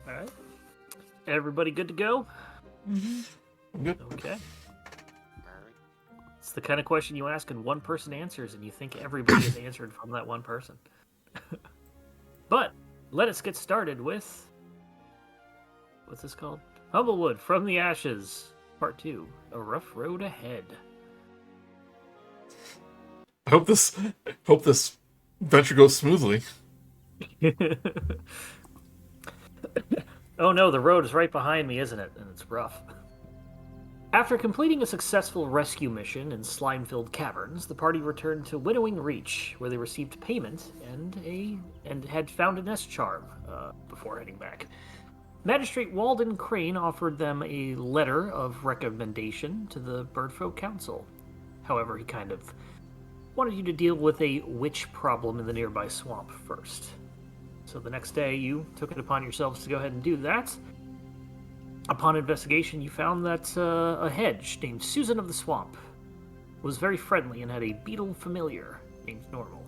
All right. Everybody good to go? Mm-hmm. Good. Okay. It's the kind of question you ask and one person answers, and you think everybody has answered from that one person. But let us get started with... What's this called? Humblewood, From the Ashes, Part 2, A Rough Road Ahead. I hope this venture goes smoothly. Oh no, the road is right behind me, isn't it? And it's rough. After completing a successful rescue mission in slime-filled caverns, the party returned to Winnowing Reach, where they received payment and had found a nest charm before heading back. Magistrate Walden Crane offered them a letter of recommendation to the Birdfolk Council. However, he kind of wanted you to deal with a witch problem in the nearby swamp first. So the next day, you took it upon yourselves to go ahead and do that. Upon investigation, you found that a hedge named Susan of the Swamp was very friendly and had a beetle familiar named Normal.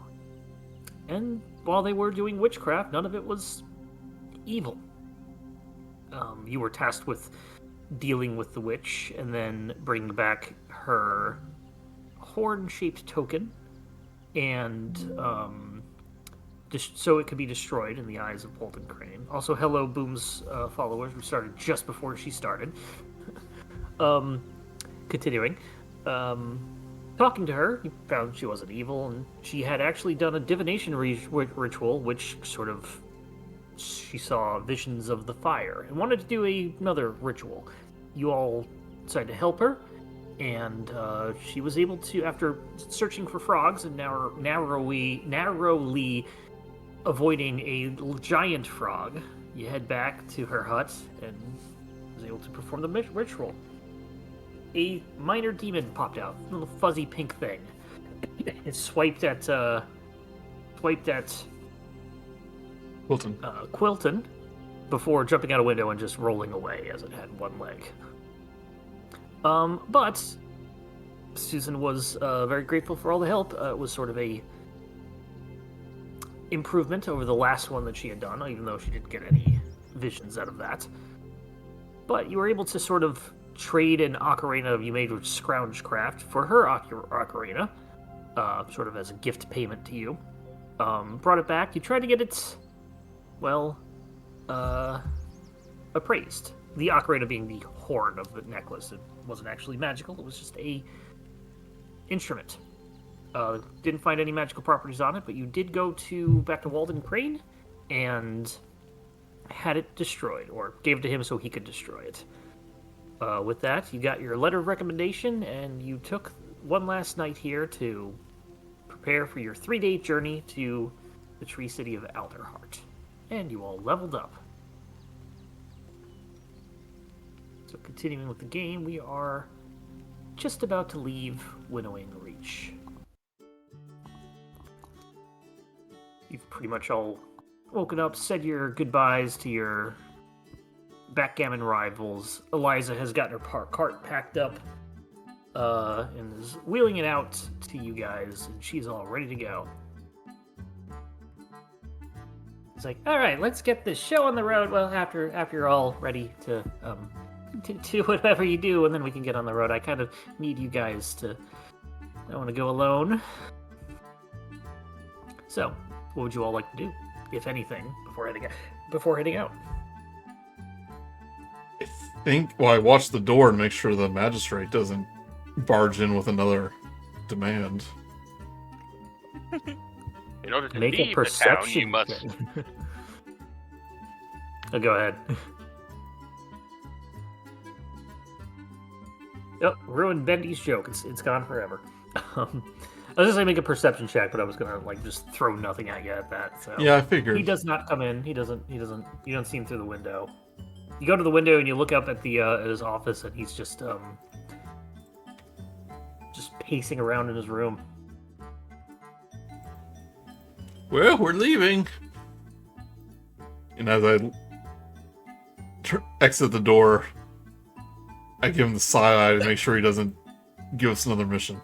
And while they were doing witchcraft, none of it was evil. You were tasked with dealing with the witch and then bringing back her horn-shaped token and so it could be destroyed in the eyes of Walden Crane. Also, hello, Boom's followers. We started just before she started. Continuing. Talking to her, you found she wasn't evil, and she had actually done a divination ritual, which sort of... She saw visions of the fire, and wanted to do another ritual. You all decided to help her, and she was able to, after searching for frogs and narrowly avoiding a giant frog, you head back to her hut and was able to perform the ritual. A minor demon popped out, a little fuzzy pink thing. It swiped at Quilton. Quilton before jumping out a window and just rolling away as it had one leg. But Susan was very grateful for all the help. It was sort of a improvement over the last one that she had done, even though she didn't get any visions out of that. But you were able to sort of trade an ocarina you made with Scroungecraft for her ocarina, sort of as a gift payment to you. Brought it back. You tried to get it, appraised. The ocarina being the horn of the necklace. It wasn't actually magical. It was just a instrument. Didn't find any magical properties on it, but you did go back to Walden Crane and had it destroyed, or gave it to him so he could destroy it. With that, you got your letter of recommendation, and you took one last night here to prepare for your 3-day journey to the Tree City of Alderheart. And you all leveled up. So continuing with the game, we are just about to leave Winnowing Reach. You've pretty much all woken up, said your goodbyes to your backgammon rivals. Eliza has gotten her cart packed up and is wheeling it out to you guys, and she's all ready to go. It's like, all right, let's get this show on the road. Well, after you're all ready to whatever you do, and then we can get on the road. I kind of need you guys to... I don't want to go alone. So, what would you all like to do, if anything, before heading out? I watch the door and make sure the magistrate doesn't barge in with another demand. In order to Make a leave the town, perception you must... check. Oh, go ahead. Oh, ruined Bendy's joke. It's gone forever. I was gonna say make a perception check, but I was gonna just throw nothing at you at that. So Yeah, I figured. He does not come in. He doesn't. You don't see him through the window. You go to the window and you look up at at his office, and he's just pacing around in his room. Well, we're leaving. And as I exit the door, I give him the side eye to make sure he doesn't give us another mission.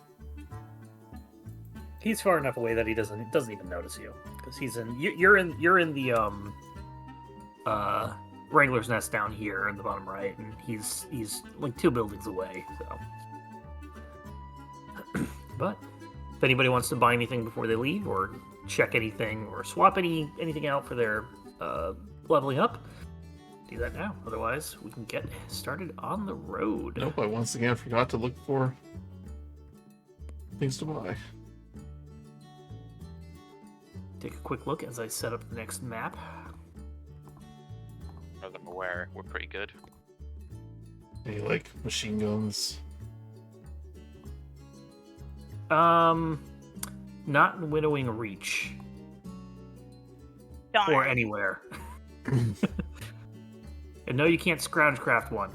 He's far enough away that he doesn't even notice you, because you're in the Wrangler's Nest down here in the bottom right, and he's like 2 buildings away. So, but if anybody wants to buy anything before they leave, or check anything, or swap anything out for their leveling up, do that now. Otherwise, we can get started on the road. Nope, I once again forgot to look for things to buy. Take a quick look as I set up the next map. As I'm aware, we're pretty good. Any, like, machine guns? Not in Winnowing Reach. Darn. Or anywhere. And no, you can't scrounge craft one.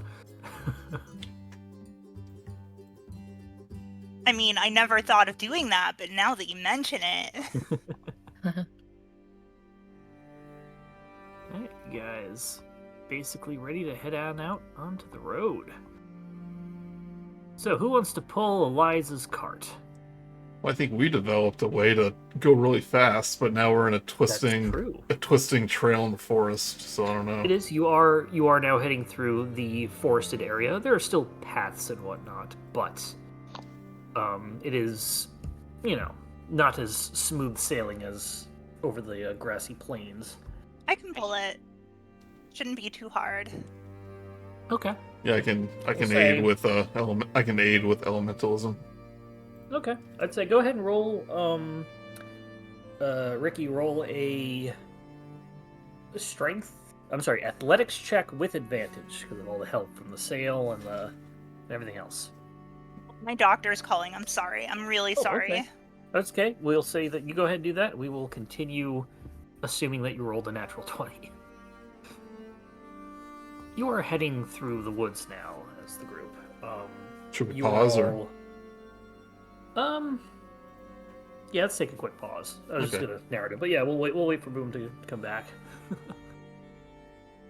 I mean, I never thought of doing that, but now that you mention it... Alright, you guys. Basically ready to head on out onto the road. So, who wants to pull Eliza's cart? Well, I think we developed a way to go really fast, but now we're in a That's twisting true. trail in the forest, so I don't know. It is. You are now heading through the forested area. There are still paths and whatnot, but it is, not as smooth sailing as over the grassy plains. I can pull it. Shouldn't be too hard. Okay. Yeah, I can say- aid with elementalism. Okay. I'd say go ahead and roll. Rikki, roll a athletics check with advantage because of all the help from the sail and everything else. My doctor's calling. I'm sorry. I'm really sorry. Okay. That's okay. We'll say that you go ahead and do that. We will continue assuming that you rolled a natural 20. You are heading through the woods now as the group. Should we You pause all- Yeah, let's take a quick pause. I was just Okay. gonna narrate it, but yeah, we'll wait for Boom to come back.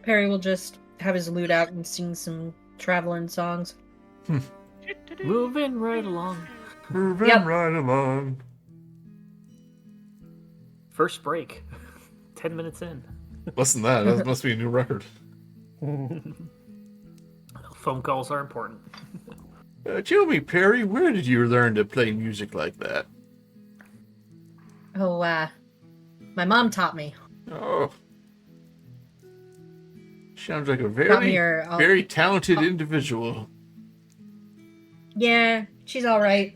Perry will just have his lute out and sing some traveling songs. Moving right along. Moving Yep. right along. First break. 10 minutes in. Less than that. That must be a new record. Phone calls are important. Tell me, Perry, where did you learn to play music like that? Oh, my mom taught me. Oh. Sounds like a Taught me very talented individual. Yeah, she's all right.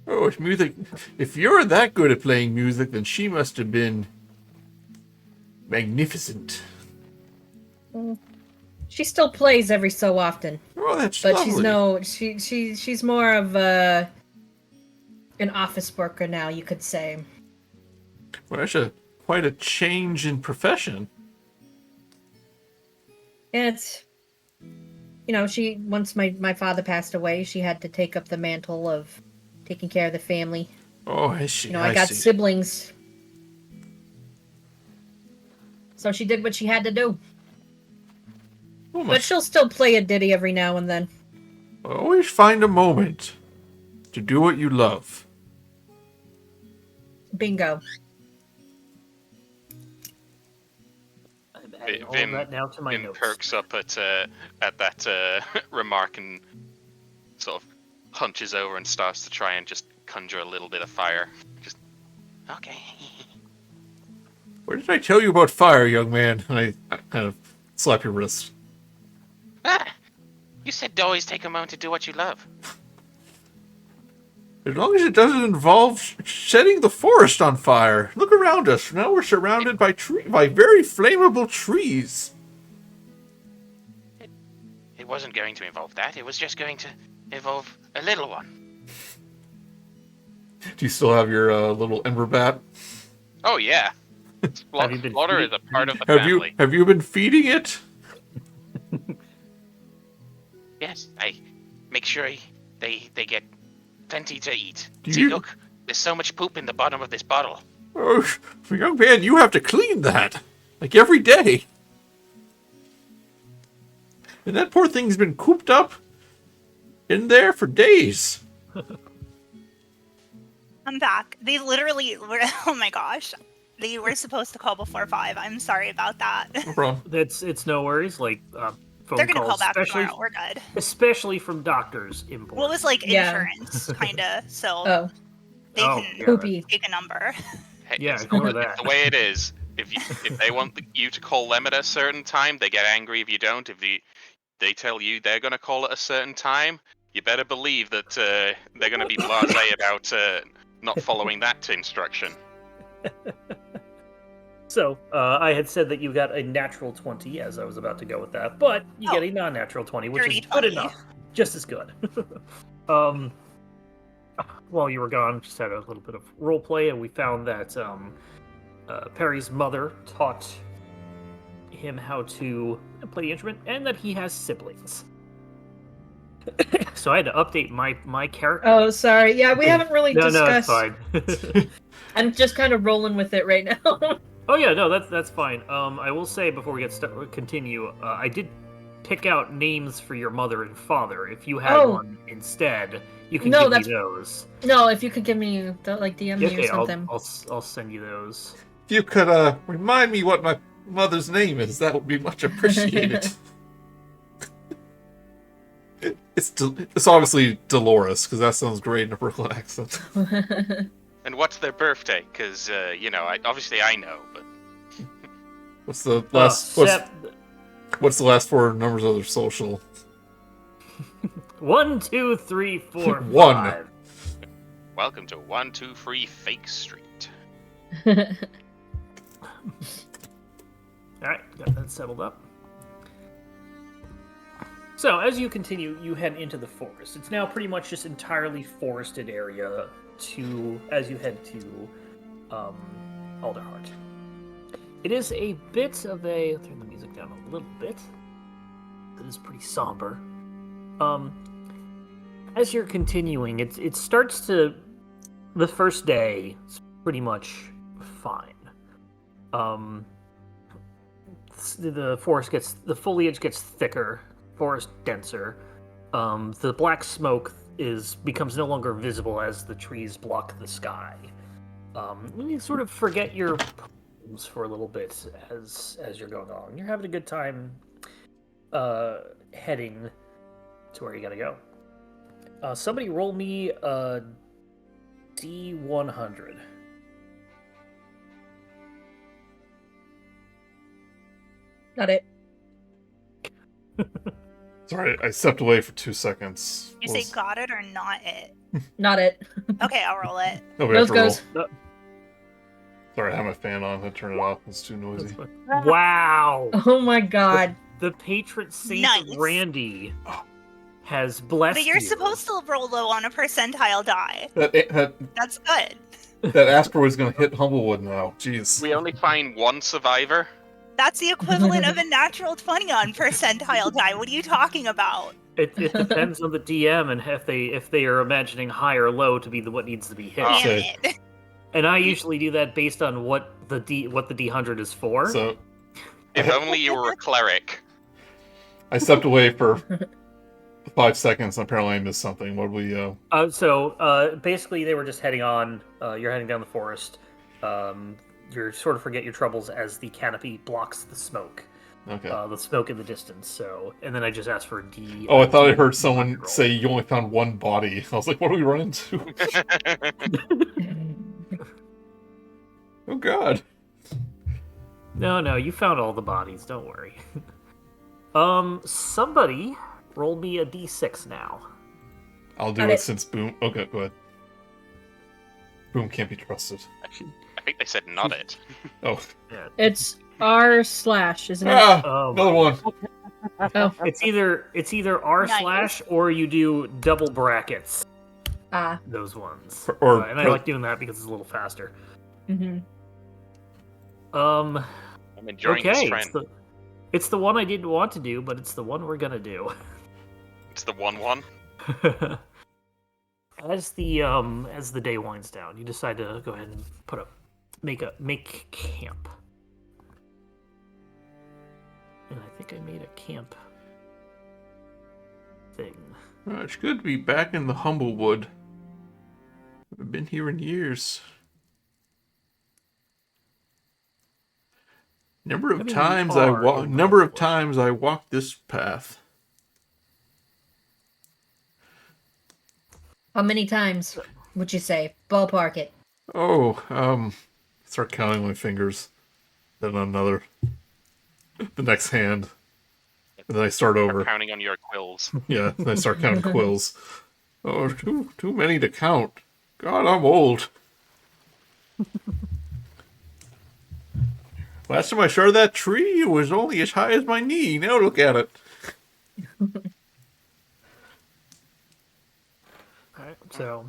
Oh, it's music. If you're that good at playing music, then she must have been magnificent. She still plays every so often, Oh, that's but lovely. she's more of an office worker now, you could say. Well, that's quite a change in profession. It's, once my father passed away, she had to take up the mantle of taking care of the family. Oh, I see. I got see. siblings. So she did what she had to do. Oh, But she'll still play a ditty every now and then. always find a moment to do what you love. Bingo. I'm adding all Vim- of that now to my Vim notes. perks up at that remark and sort of hunches over and starts to try and just conjure a little bit of fire. Just okay. What did I tell you about fire, young man? And I kind of slap your wrist. You said to always take a moment to do what you love. As long as it doesn't involve setting the forest on fire. Look around us. Now we're surrounded by very flammable trees. It wasn't going to involve that. It was just going to involve a little one. Do you still have your little ember bat? Oh yeah. Have you been Slaughter is feeding- a part of the Have family. you been feeding it? Yes, I make sure they get plenty to eat. Do See, you- look, there's so much poop in the bottom of this bottle. Oh, for young man, you have to clean that like every day. And that poor thing's been cooped up in there for days. I'm back. They literally, oh my gosh. that you were supposed to call before 5. I'm sorry about that. No problem. It's no worries. Like phone They're gonna call calls, back especially tomorrow. We're good. especially from doctors. Important. Well, it was like Yeah. insurance, kinda. So Oh, they Oh, can yeah, poopy. take a number. Hey, Yeah, it's ignore the, that. the way it is. If they want you to call them at a certain time, they get angry if you don't. If they tell you they're going to call at a certain time, you better believe that they're going to be blasé about not following that instruction. So, I had said that you got a natural 20 as I was about to go with that, but you get a non-natural 20, which dirty is good 20. enough. Just as good. While you were gone, just had a little bit of role play, and we found that Perry's mother taught him how to play the instrument, and that he has siblings. So I had to update my character. Oh, sorry. Yeah, we haven't really No, discussed. no, it's fine. I'm just kind of rolling with it right now. Oh yeah, no, that's fine. I will say before we continue, I did pick out names for your mother and father. If you had one instead, you can give me those. No, if you could give me DM me or something. I'll send you those. If you could remind me what my mother's name is, that would be much appreciated. It's obviously Dolores, because that sounds great in a Brooklyn accent. And what's their birthday? Because obviously I know, but What's the last? What's the last 4 numbers of their social? 1, 2, 3, 4, 5. 1. welcome to 123 Fake Street. All right, got that settled up. So, as you continue, you head into the forest. It's now pretty much just entirely forested area as you head to Alderheart. It is a bit of a... I'll turn the music down a little bit. It is pretty somber. As you're continuing, it starts to... The first day is pretty much fine. The foliage gets thicker, forest denser. The black smoke becomes no longer visible as the trees block the sky. You sort of forget your problems for a little bit as you're going on. You're having a good time heading to where you gotta go. Somebody roll me a D100. Got it. Sorry, I stepped away for 2 seconds. You say got it or not it? Not it. Okay, I'll roll it. No, we have Those to roll. goes. Sorry, I have my fan on. I turn it off. It's too noisy. Wow! Oh my god. The patron saint Nice. of Randy has blessed But you're you. supposed to roll low on a percentile die. That's good. That asteroid's gonna hit Humblewood now. Jeez. We only find one survivor. That's the equivalent of a natural 20 on percentile die. What are you talking about? It depends on the DM and if they are imagining high or low to be what needs to be hit. Oh. Damn Okay. it. And I usually do that based on what the D100 is for. So If only you were a cleric. I stepped away for 5 seconds, and apparently I missed something. What we? So basically, they were just heading on. You're heading down the forest. You sort of forget your troubles as the canopy blocks the smoke. Okay. The smoke in the distance. So, and then I just asked for a D. Oh, I thought I heard someone say you only found one body. I was like, what do we run into? Oh God. No, you found all the bodies. Don't worry. Somebody roll me a D6 now. I'll do Got it it. since Boom. Okay, go ahead. Boom can't be trusted. I think they said not it. Oh. Yeah. It's R/, isn't it? Ah, Oh, another one. Oh. It's either R/, Nice. or you do double brackets. Ah. Those ones. Or- and I like doing that because it's a little faster. Mm-hmm. I'm enjoying this Okay, trend. it's the one I didn't want to do, but it's the one we're gonna do. It's the 1-1. As the day winds down, you decide to go ahead and make camp. And I think I made a camp thing. It's good to be back in the Humblewood. I've been here in years. Number of I mean, times you I are walk. in Number of Humblewood. times I walked this path. How many times would you say? Ballpark it. Oh, start counting my fingers. Then another. The next hand. And then I start Are over. counting on your quills. Yeah, then I start counting quills. Oh, too many to count. God, I'm old. Last time I saw that tree, it was only as high as my knee. Now look at it. Alright, so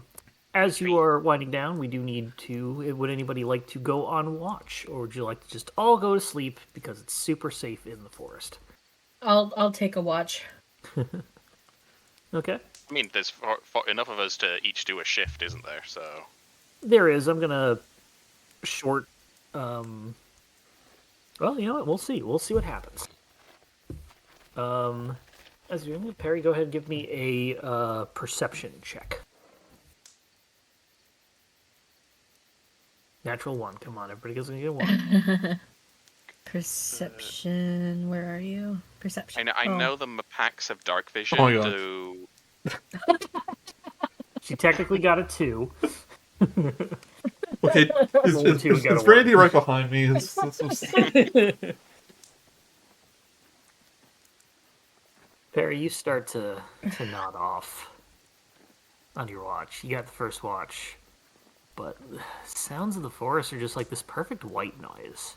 as you are winding down, we do need to. Would anybody like to go on watch, or would you like to just all go to sleep because it's super safe in the forest? I'll take a watch. Okay, I mean, there's enough of us to each do a shift, isn't there? So there is. I'm gonna short. Well, you know what? We'll see. We'll see what happens. As you, Perry, go ahead and give me a perception check. Natural 1. Come on, everybody goes gonna get 1. Perception. Where are you? Perception. I know the Mapachs have dark vision. Oh my God. Do She technically got a 2. Okay, Roll two and got it's a Randy one. right behind me. Perry, you start to nod off on your watch. You got the first watch, but the sounds of the forest are just like this perfect white noise.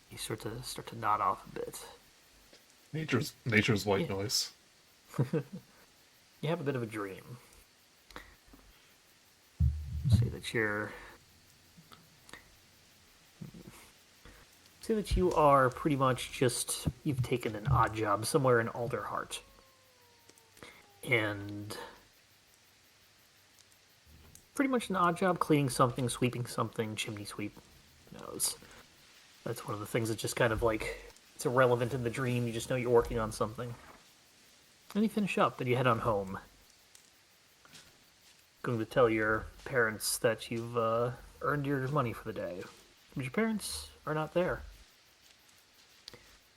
You start to nod off a bit. Nature's white noise. You have a bit of a dream. See that you are pretty much just, you've taken an odd job somewhere in Alderheart. And pretty much an odd job cleaning something, sweeping something, chimney sweep. Who knows? That's one of the things that just kind of like, it's irrelevant in the dream, you just know you're working on something. And you finish up and you head on home. Going to tell your parents that you've earned your money for the day. But your parents are not there.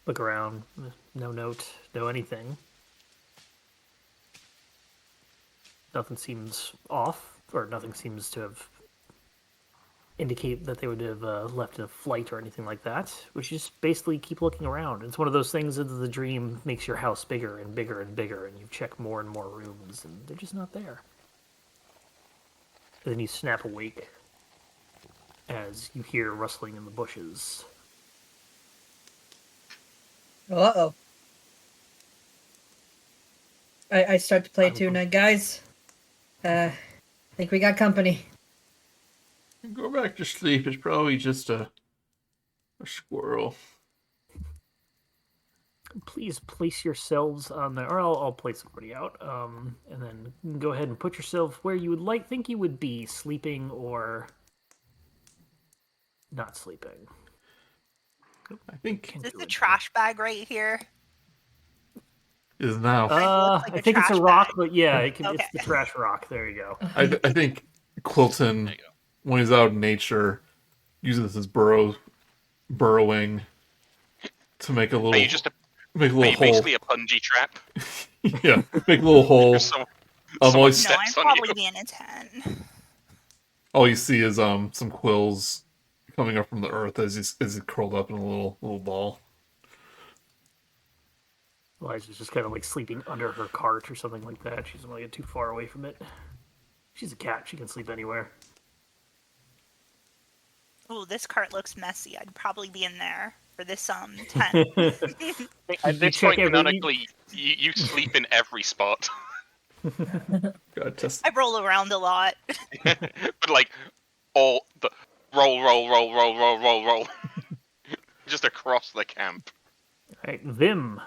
Look around. No note. No anything. Nothing seems off, or nothing seems to have indicate that they would have left a flight or anything like that. Which you just basically keep looking around. It's one of those things that the dream makes your house bigger and bigger and bigger, and you check more and more rooms, and they're just not there. And then you snap awake as you hear rustling in the bushes. Uh-oh. I start to play tune. Guys, I think we got company. Go back to sleep. It's probably just a squirrel. Please place yourselves on the, or I'll place somebody out, and then go ahead and put yourself where you would think you would be, sleeping or not sleeping. I think Is this the trash bag right here? is now. Looks like I a think it's a trash rock, bag. but yeah, it's Okay. the trash rock. There you go. I think Quilton, there you go. when he's out in nature, uses his burrowing to make a little. Are you just make a are little you hole. basically a punji trap? Yeah, make a little hole. Someone Almost. No, I'm steps on probably you. being a 10. All you see is some quills coming up from the earth as he's curled up in a little ball. Eliza's just kind of like sleeping under her cart or something like that. She doesn't want to get too far away from it. She's a cat. She can sleep anywhere. Ooh, this cart looks messy. I'd probably be in there for this 10. At this check point, every- canonically, you sleep in every spot. Gotta test. I roll around a lot. But like, all the roll, just across the camp. All right, Vim,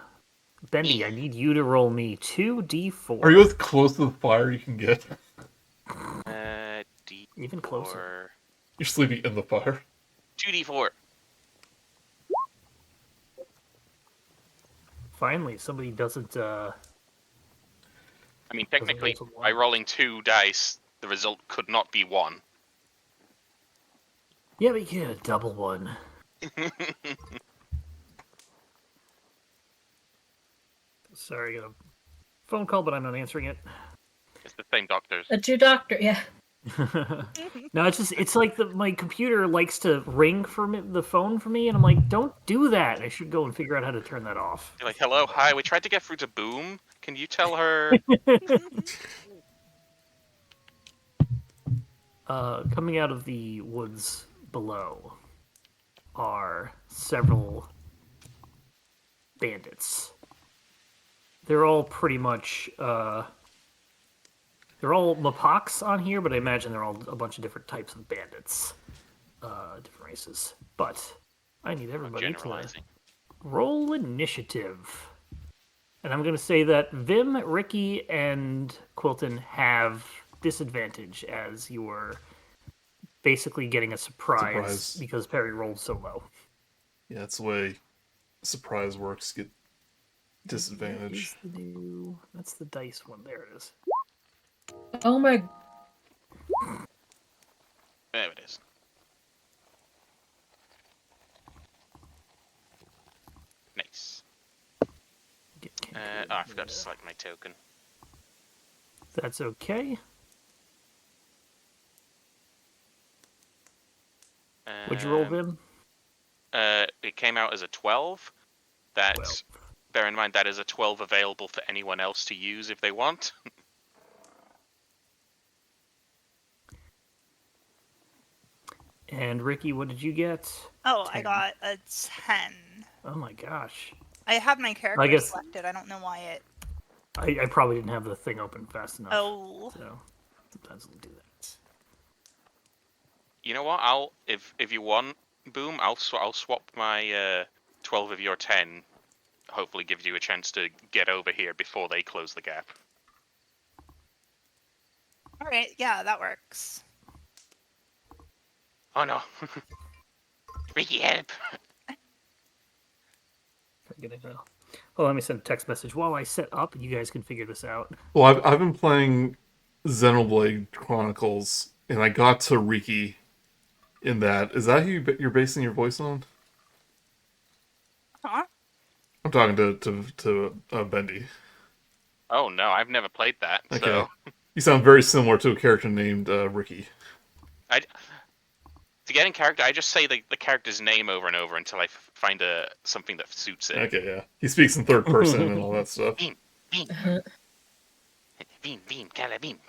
Bendy, I need you to roll me 2d4. Are you as close to the fire you can get? D4. Even closer. You're sleeping in the fire. 2d4. Finally, somebody doesn't. I mean, technically, roll to one. by rolling 2 dice, the result could not be 1. Yeah, but you get a double one. Sorry, I got a phone call, but I'm not answering it. It's the same doctors. The two doctor, yeah. No, it's like my computer likes to ring for me, the phone for me, and I'm like, don't do that. I should go and figure out how to turn that off. You're like, hello, hi, we tried to get through to Boom. Can you tell her? Coming out of the woods below are several bandits. They're all pretty much they're all Mapachs on here, but I imagine they're all a bunch of different types of bandits, different races. But I need everybody to Generalizing. roll initiative, and I'm going to say that Vim, Rikki, and Quilton have disadvantage as you are basically getting a surprise. Because Perry rolled so low. Yeah, that's the way surprise works. Get disadvantage. That's the dice one. There it is. Oh my. There it is. Nice. I forgot to select my token. That's okay. What'd you roll, Vim? It came out as a 12. That, 12. bear in mind, that is a 12 available for anyone else to use if they want. And Rikki, what did you get? Oh, 10. I got a 10. Oh my gosh. I have my character guess- selected. I don't know why it. I probably didn't have the thing open fast enough. Oh. So sometimes it'll do that. You know what? If you want, Boom, I'll swap my 12 of your 10. Hopefully, gives you a chance to get over here before they close the gap. All right. Yeah, that works. Oh no, Rikki, help! Oh, let me send a text message while I set up, and you guys can figure this out. Well, I've been playing Xenoblade Chronicles, and I got to Rikki in that. Is that who you're basing your voice on? Huh? I'm talking to Bendy. Oh no, I've never played that. Okay. So You sound very similar to a character named Rikki. to get in character, I just say the character's name over and over until I find something that suits it. Okay, yeah. He speaks in third person and all that stuff. Beam, beam, beam, cala beam.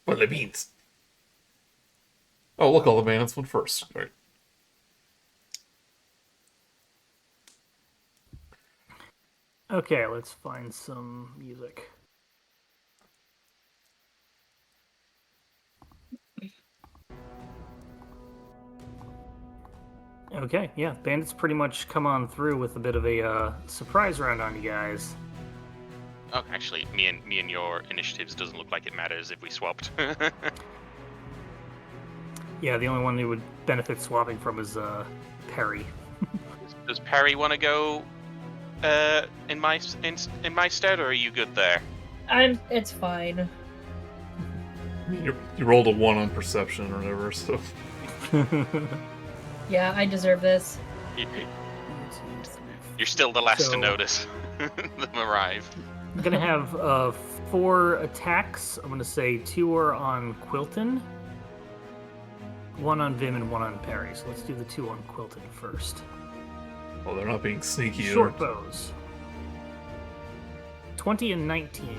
What the beans? Oh, look, all the bandits went first. All right. Okay, let's find some music. Okay, yeah, bandits pretty much come on through with a bit of a surprise round on you guys. Oh, actually, me and your initiatives doesn't look like it matters if we swapped. Yeah, the only one who would benefit swapping from is Perry. Does Perry want to go in my stead, or are you good there? It's fine. You rolled a 1 on perception or whatever, so... Yeah, I deserve this. You're still the last to So- notice them arrive. I'm gonna have 4 attacks. I'm gonna say 2 are on Quilton, 1 on Vim, and 1 on Perry. So let's do the 2 on Quilton first. Well, they're not being sneaky. Short bows. 20 and 19.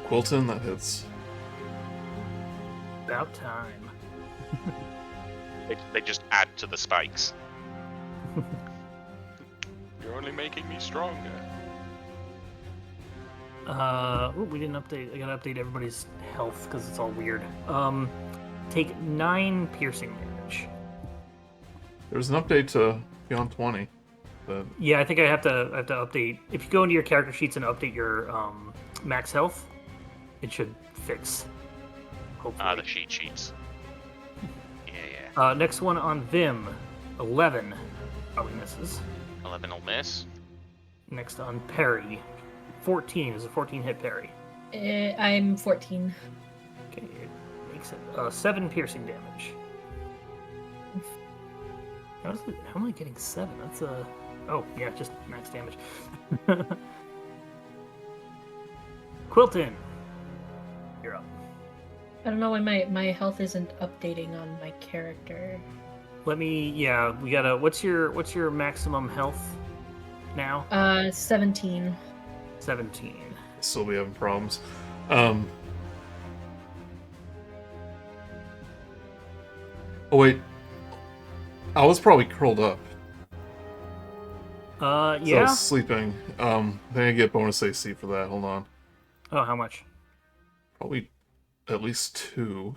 Quilton, that hits. About time. They just add to the spikes. You're only making me stronger. We didn't update. I gotta update everybody's health because it's all weird. Take 9 piercing damage. There's an update to Beyond 20. But Yeah, I think I have to update. If you go into your character sheets and update your max health, it should fix. Hopefully. The sheets. Yeah. Next one on Vim, 11. Probably misses. 11 will miss. Next on Perry, 14 is a 14 hit parry. I'm 14. Okay, it makes it 7 piercing damage. How am I getting 7? That's a... Oh, yeah, just max damage. Quilton, you're up. I don't know why my health isn't updating on my character. Let me... Yeah, we gotta... What's your maximum health now? 17. 17. Still be having problems. Oh wait, I was probably curled up. Yeah? So I was sleeping. I think I get bonus AC for that. Hold on. Oh, how much? Probably at least 2.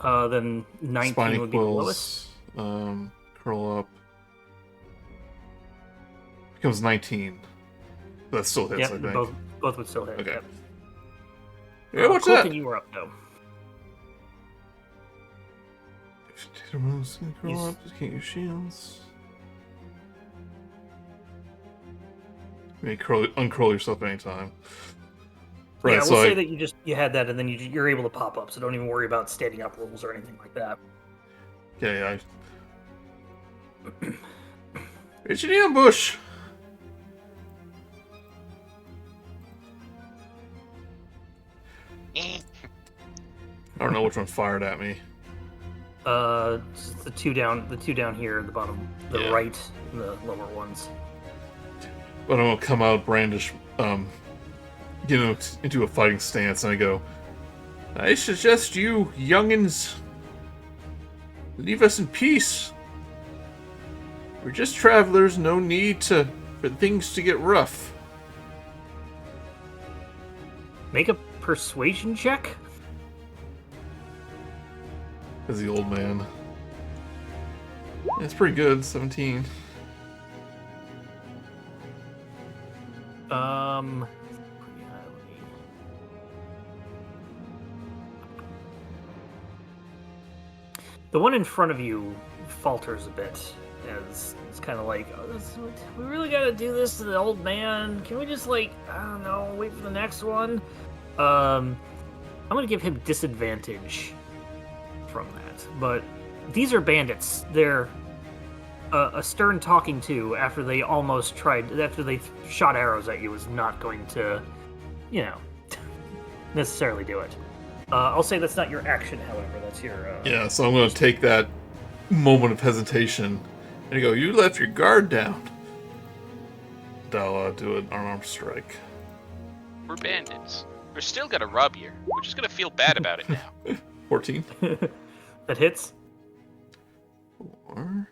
Then 19 Spiny would be the lowest. quills. Curl up. Becomes 19. That still hits, I think. Both would still hit. Okay. Yep. Yeah, what's Quilton, that? you were up, though. Curl up, can't use shields. You may uncurl yourself anytime. Right, Yeah, so we'll say that you had that, and then you're able to pop up, so don't even worry about standing up rules or anything like that. Yeah. It's an ambush! I don't know which one fired at me. Just the two down here, the bottom, the right, the lower ones. But I'm gonna come out brandish, into a fighting stance, and I go, I suggest you youngins leave us in peace. We're just travelers, no need for things to get rough. Make a persuasion check. As the old man. That's pretty good, 17. Pretty highly. The one in front of you falters a bit, as it's kind of like, we really gotta do this to the old man. Can we just, like, I don't know, wait for the next one? I'm gonna give him disadvantage from that, but these are bandits. They're a stern talking to after they shot arrows at you is not going to, necessarily do it. I'll say that's not your action, however. That's your... Yeah, so I'm going to take that moment of hesitation and go, you left your guard down. And I'll do an unarmed strike. We're bandits. We're still gonna rob you. We're just gonna feel bad about it now. 14. That hits. 4.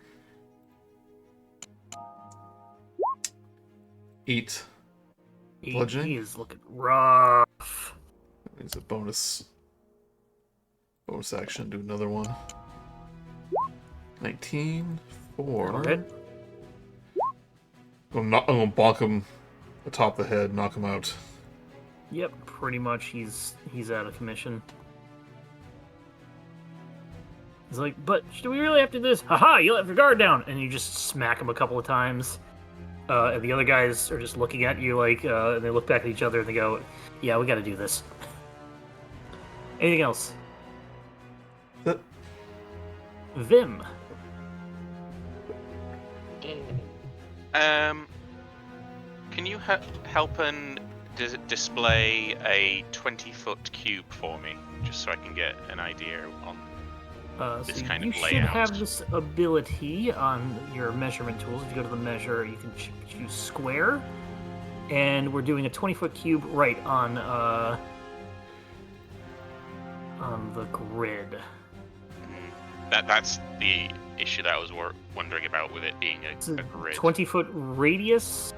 8. Bludgeoning? He is looking rough. That means a bonus action, do another one. 19. 4. Hit. I'm gonna bonk him atop the head, knock him out. Yep, pretty much he's out of commission. He's like, but do we really have to do this? Haha, you let your guard down! And you just smack him a couple of times. And the other guys are just looking at you like, and they look back at each other and they go, yeah, we gotta do this. Anything else? Vim. Can you help and display a 20-foot cube for me, just so I can get an idea on this kind of layout? You should have this ability on your measurement tools. If you go to the measure, you can choose square, and we're doing a 20-foot cube right on the grid. That's the issue that I was wondering about with it being a grid. 20-foot radius.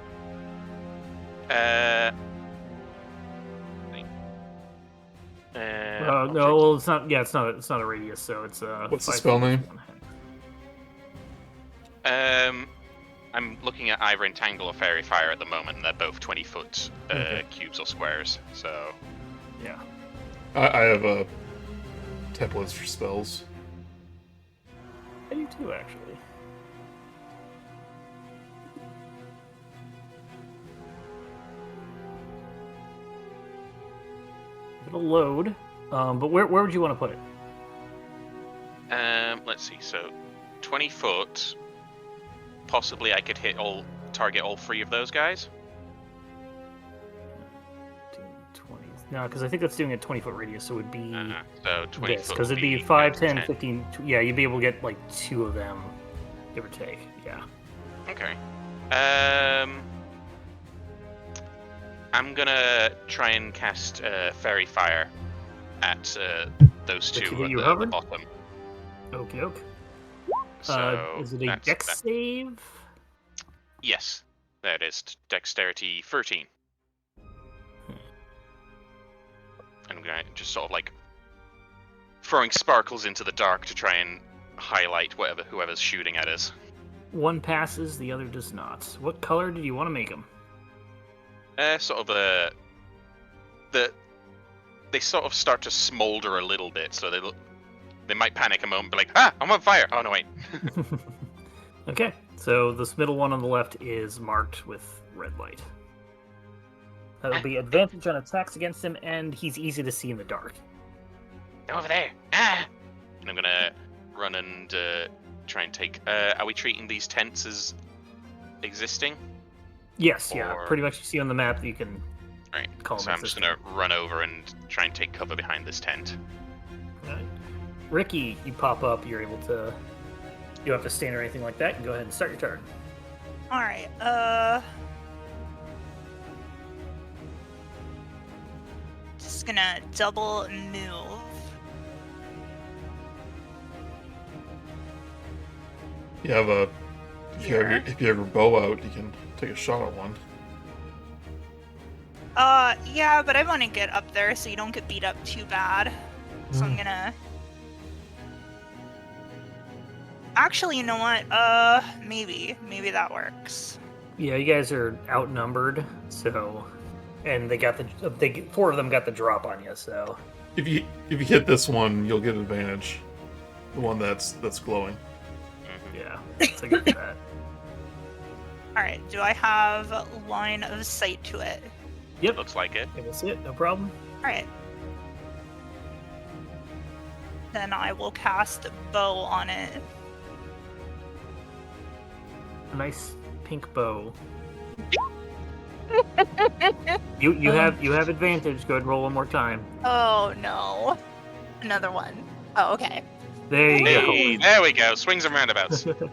No, well, it's not. Yeah, it's not a radius. So it's What's the spell name? I'm looking at either Entangle or Fairy Fire at the moment, and they're both 20-foot cubes or squares. So yeah, I have templates for spells. I do too, actually. It'll load, but where would you want to put it? Let's see. So 20 foot. Possibly I could target all 3 of those guys. 20. No, because I think that's doing a 20-foot radius, so it would be So 20 this, foot. because it'd be 5, 10, 15. Yeah, you'd be able to get like 2 of them, give or take. Yeah. Okay. I'm gonna try and cast Fairy Fire at those That 2 you at you the hovered? bottom. Okie doke. So Is it a that's dex that. save? Yes, there it is. Dexterity 13. I'm gonna just sort of like throwing sparkles into the dark to try and highlight whoever's shooting at us. One passes, the other does not. What color did you want to make them? Sort of they sort of start to smolder a little bit, so they might panic a moment, be like, "Ah, I'm on fire!" Oh no, wait. Okay, so this middle one on the left is marked with red light. That'll be advantage on attacks against him, and he's easy to see in the dark. Over there. Ah! And I'm gonna run and try and take. Are we treating these tents as existing? Yes, yeah, Or- pretty much you see on the map that you can Right. call So them I'm just existing. gonna run over and try and take cover behind this tent. Right. Rikki, you pop up, you're able to... You don't have to stand or anything like that. You can go ahead and start your turn. Alright, just gonna double move. You have a if you Here. have your bow out, you can take a shot at one. Yeah, but I want to get up there so you don't get beat up too bad. So I'm gonna... Actually, you know what? Maybe that works. Yeah, you guys are outnumbered, so... And they got the... 4 of them got the drop on you, so... If you hit this one, you'll get advantage. The one that's glowing. Yeah, so I get that. Alright, do I have line of sight to it? Yep, Looks like it. able to see it, no problem. Alright. Then I will cast bow on it. A nice pink bow. You have advantage. Go ahead and roll one more time. Oh no. Another one. Oh, okay. There you Hey, there we go. Swings and roundabouts. go.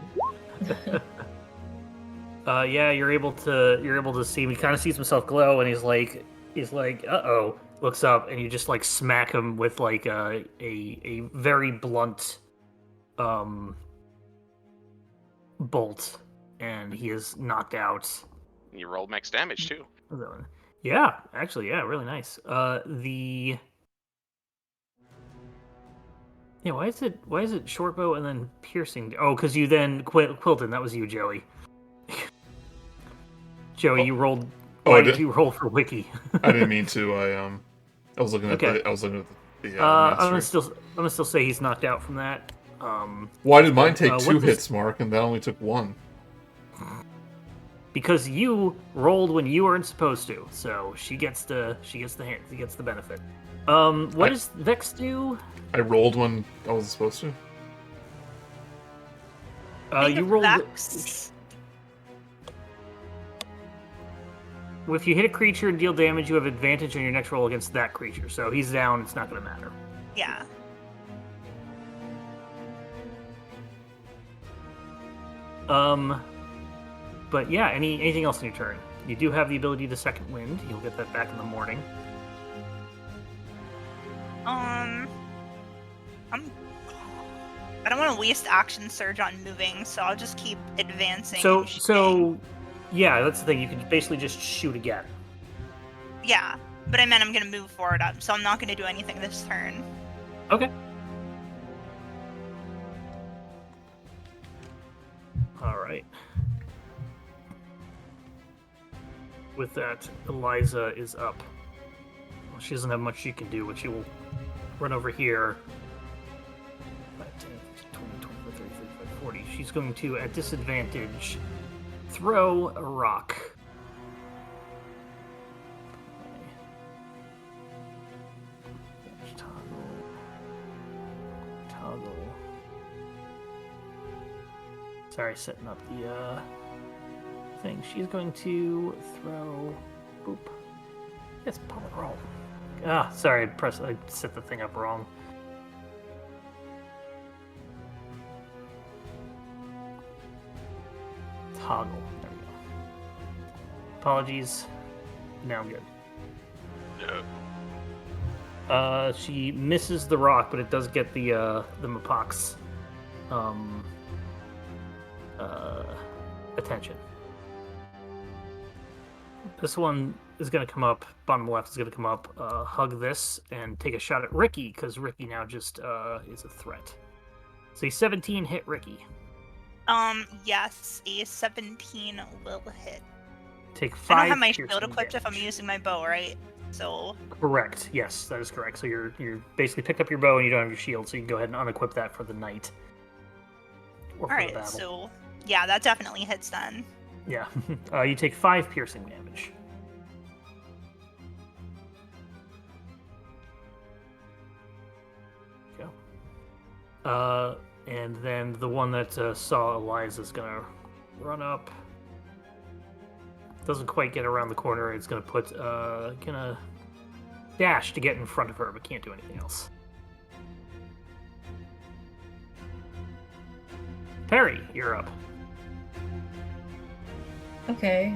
Yeah, you're able to see him. He kind of sees himself glow, and he's like, uh-oh. Looks up, and you just like smack him with like a very blunt bolt, and he is knocked out. You rolled max damage too. Yeah, actually, yeah, really nice. Yeah, why is it short bow and then piercing? Oh, because you then Quilton. That was you, Joey. Joey, you rolled. Why did you roll for Wiki? I didn't mean to. I was looking at Okay. the I'm mastery. gonna still say he's knocked out from that. Why did mine take what 2 does- hits, Mark, and that only took 1? Because you rolled when you weren't supposed to, so she gets the hint. She gets the benefit. What does Vex do? I rolled when I wasn't supposed to. Think You of rolled. Vex. If you hit a creature and deal damage, you have advantage on your next roll against that creature. So he's down. It's not going to matter. Yeah. But yeah, anything else in your turn? You do have the ability to second wind. You'll get that back in the morning. I don't want to waste action surge on moving, so I'll just keep advancing. So and shooting. yeah, that's the thing. You can basically just shoot again. Yeah, but I meant I'm gonna move forward up, so I'm not gonna do anything this turn. Okay. All right. With that, Eliza is up. Well, she doesn't have much she can do, but she will run over here. 5, 10, 20, 24, 30, 35, 40. She's going to, at disadvantage, throw a rock. Toggle. Sorry, setting up the thing. She's going to throw. Boop. Yes, pull it roll. Ah, sorry, I set the thing up wrong. Toggle. There we go. Apologies. Now I'm good. No. She misses the rock, but it does get the Mapach's attention. This one is going to come up, bottom left is going to come up, hug this, and take a shot at Rikki, because Rikki now just is a threat. So a 17 hit Rikki. Yes, a 17 will hit. Take 5 I don't have my piercing shield equipped if I'm damage. using my bow, right? So. Correct. Yes, that is correct. So you're basically picked up your bow and you don't have your shield, so you can go ahead and unequip that for the night. Or for the Alright, battle. so yeah, that definitely hits then. Yeah. You take 5 piercing damage. Go. And then the one that saw Eliza's gonna run up. Doesn't quite get around the corner. It's gonna gonna dash to get in front of her, but can't do anything else. Perry, you're up. Okay.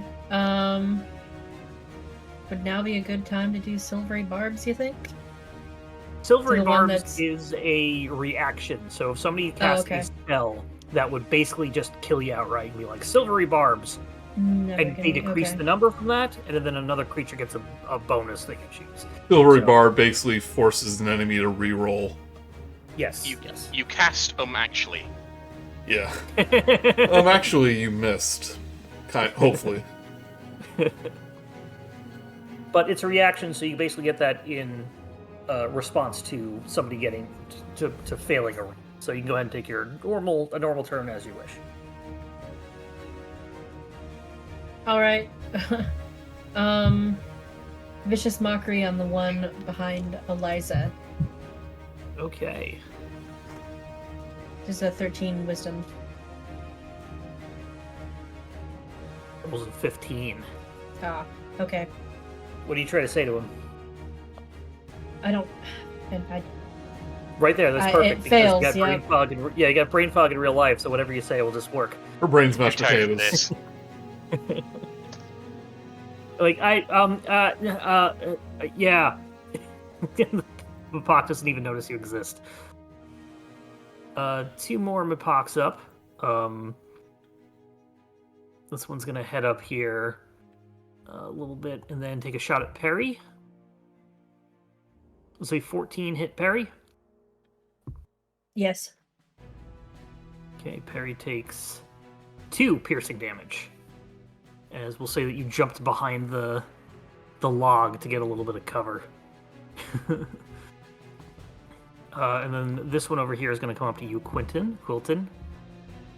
Would now be a good time to do silvery barbs, you think? Silvery So the one Barbs that's- is a reaction. So if somebody casts okay. a spell, that would basically just kill you outright and be like, Silvery Barbs. Never And they gonna- decrease okay. the number from that, and then another creature gets a bonus they can choose. Silvery So- Bar basically forces an enemy to re-roll. Yes. You yes. you cast actually. Yeah. Actually, you missed. Hopefully. But it's a reaction, so you basically get that in response to somebody getting to failing a roll. So you can go ahead and take a normal turn as you wish. Alright. Vicious Mockery on the one behind Eliza. Okay. Just a 13 wisdom. Rolls a 15. Ah, okay. What do you try to say to him? I don't... Right there, that's It perfect. fails, you got brain yeah. fog you got brain fog in real life, so whatever you say will just work. Her brain's I'm mashed tired of potatoes. this. Like yeah. Mapach doesn't even notice you exist. 2 more Mapachs up. This one's gonna head up here a little bit and then take a shot at Perry. Let's say 14 hit Perry. Yes. Okay, Perry takes 2 piercing damage. As we'll say that you jumped behind the log to get a little bit of cover. And then this one over here is going to come up to you, Quilton,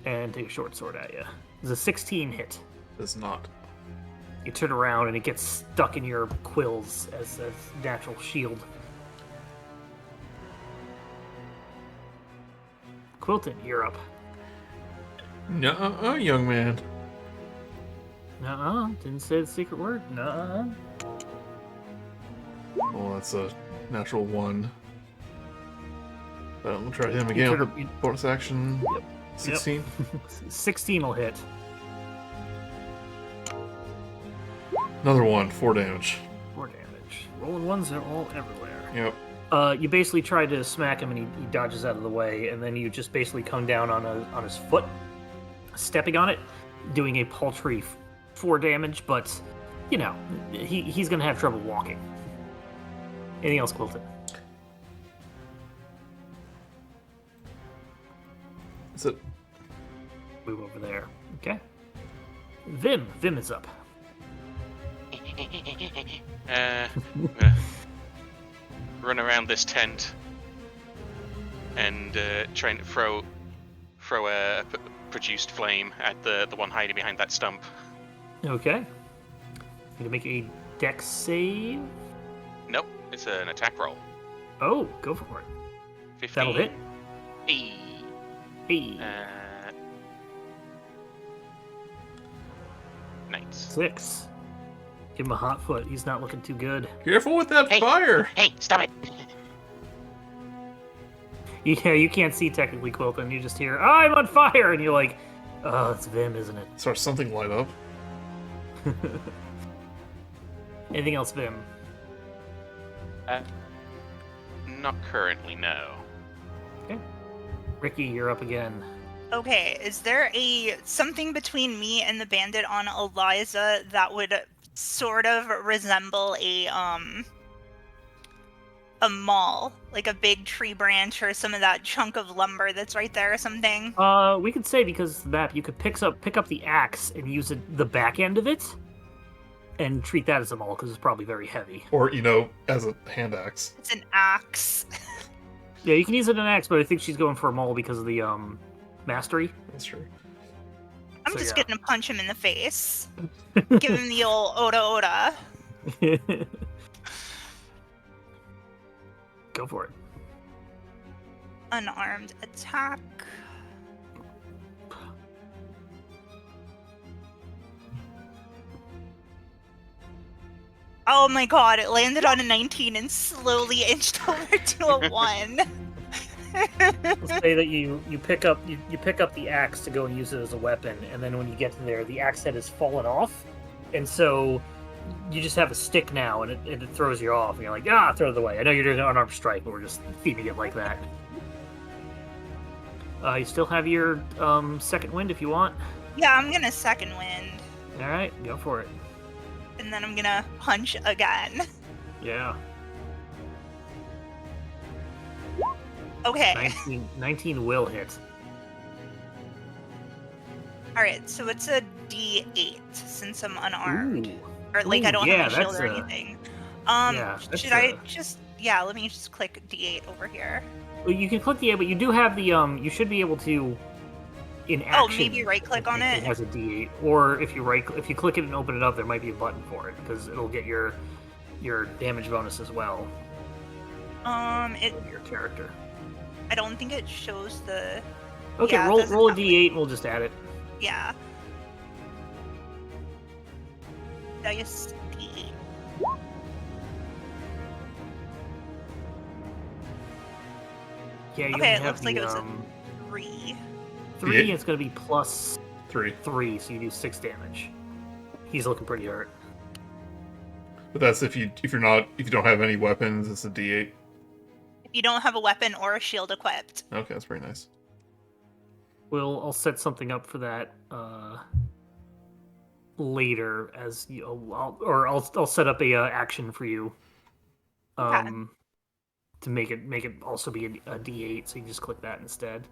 and take a short sword at you. It's a 16 hit. Does not. You turn around and it gets stuck in your quills as a natural shield. Quilton, you're up. Nuh-uh, young man. Nuh-uh, didn't say the secret word. Nuh-uh. Well, that's a natural 1. We'll try him You again. turn- you- Bonus action. Yep. 16. 16 will hit. Another 1. 4 damage. 4 damage. Rolling ones are all everywhere. Yep. You basically try to smack him and he dodges out of the way, and then you just basically come down on his foot, stepping on it, doing a paltry 4 damage, but, you know, he's going to have trouble walking. Anything else, Quilton? That's it. Move over there. Okay. Vim is up. Run around this tent and trying to throw a produced flame at the one hiding behind that stump. Okay. Gonna make a dex save. Nope, it's an attack roll. Oh, go for it. 15. That'll hit. Hey. Hey. knights. 6. Give him a hot foot. He's not looking too good. Careful with that Hey. fire! Hey, stop it! Yeah, you can't see technically, Quilton. You just hear, I'm on fire! And you're like, oh, it's Vim, isn't it? Starts something light up. Anything else, Vim? Not currently, no. Okay. Rikki, you're up again. Okay, is there something between me and the bandit on Eliza that would sort of resemble a mall, like a big tree branch or some of that chunk of lumber that's right there or something? We could say, because of the map, you could pick up the axe and use the back end of it and treat that as a maul, because it's probably very heavy. Or, as a hand axe. It's an axe. Yeah, you can use it as an axe, but I think she's going for a maul because of the mastery. That's true. I'm So, just yeah. gonna punch him in the face. Give him the old Oda Oda. Go for it. Unarmed attack. Oh my god, it landed on a 19 and slowly inched over to a 1. Let's say that you pick up the axe to go and use it as a weapon, and then when you get to there, the axe head has fallen off, and so you just have a stick now, and it throws you off, and you're like, throw it away. I know you're doing an unarmed strike, but we're just feeding it like that. You still have your second wind if you want. Yeah, I'm gonna second wind. All right, go for it. And then I'm gonna punch again. Yeah. Okay. 19 will hit. Alright, so it's a D8 since I'm unarmed. Ooh. Or like I don't yeah, have a shield or that's anything. yeah, that's Should I just let me just click D8 over here. Well, you can click the A, but you do have the you should be able to in action. Oh, maybe right click on It it. has a D8, or if you click it and open it up, there might be a button for it because it'll get your damage bonus as well. Your character. I don't think it shows the. Okay, Yeah, it roll doesn't a have D8 and we'll just add it. Yeah. Dice D8. Yeah, you Okay, only it have looks like the, it was a 3. 3. Yeah. It's gonna be plus 3. 3, so you do 6 damage. He's looking pretty hurt. But that's if you don't have any weapons, it's a D8. If you don't have a weapon or a shield equipped. Okay, that's pretty nice. I'll set something up for that later as I'll set up a action for you. Okay. To make it also be a D8, so you can just click that instead.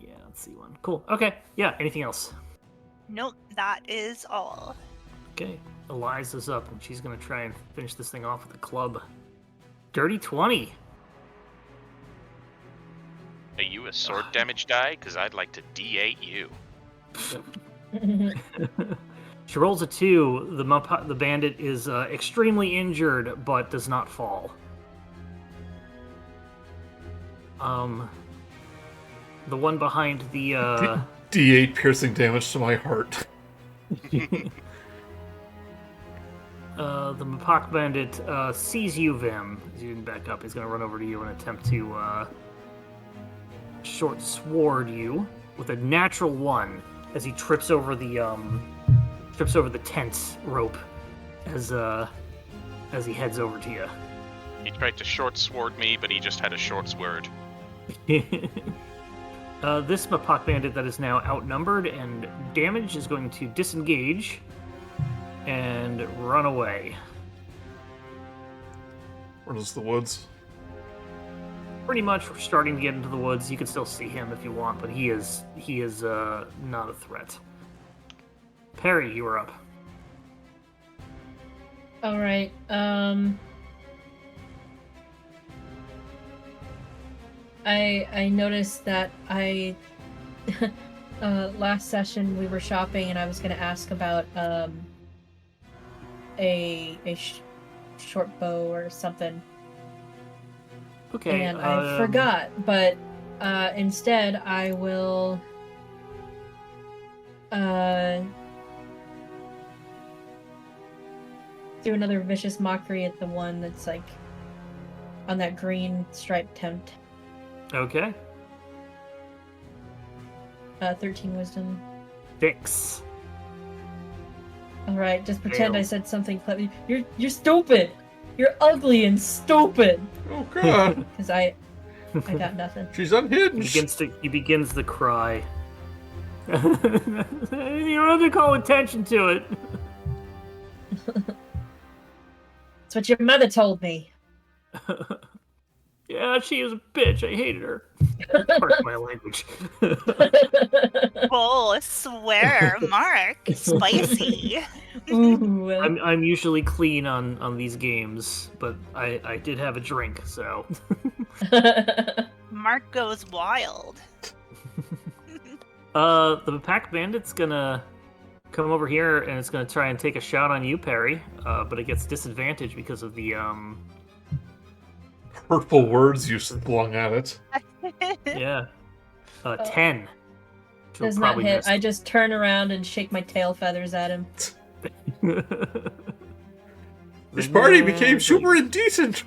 Yeah, let's see one. Cool. Okay. Yeah. Anything else? Nope, that is all. Okay. Eliza's up, and she's gonna try and finish this thing off with a club. Dirty 20. Are you a sword damage die? Because I'd like to D8 you. She rolls a 2. The bandit is extremely injured, but does not fall. The one behind the D8 piercing damage to my heart. the Mapach bandit sees you, Vim. As you back up, he's gonna run over to you and attempt to short sword you with a natural 1 as he trips over the tent rope as he heads over to you. He tried to short sword me, but he just had a short sword. This Mapach bandit that is now outnumbered and damaged is going to disengage and run away. Where is the woods? Pretty much, we're starting to get into the woods. You can still see him if you want, but he is not a threat. Perry, you are up. All right. I noticed that last session we were shopping and I was going to ask about a short bow or something. Okay. And I forgot, but instead I will do another vicious mockery at the one that's like on that green striped tent. Okay. 13 wisdom. 6. All right, just pretend Fail. I said something clever. You're stupid. You're ugly and stupid. Oh god, Because I got nothing. she's unhinged. He begins to cry. You don't have to call attention to it. That's what your mother told me. Yeah, she is a bitch. I hated her. Pardon my language. Oh, swear, Mark, spicy. Ooh. I'm usually clean on these games, but I did have a drink, so. Mark goes wild. The pack bandit's gonna come over here and it's gonna try and take a shot on you, Perry. But it gets disadvantage because of the Hurtful words you flung at it. yeah. 10. She'll Does not probably hit. miss. I just turn around and shake my tail feathers at him. This party became super indecent.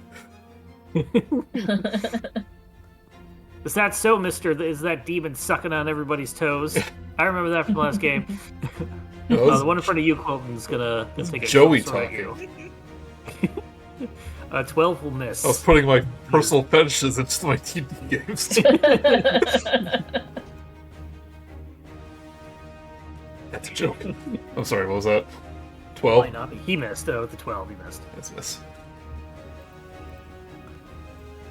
Is that so, mister? Is that demon sucking on everybody's toes? I remember that from the last game. No, The one in front of you, Quilton's gonna take a Joey sword at talking. you. 12 will miss. I was putting my personal fetishes into my TD games. That's a joke. I'm sorry, what was that? 12? Might not be. He missed. Oh, with the 12, he missed. That's a miss.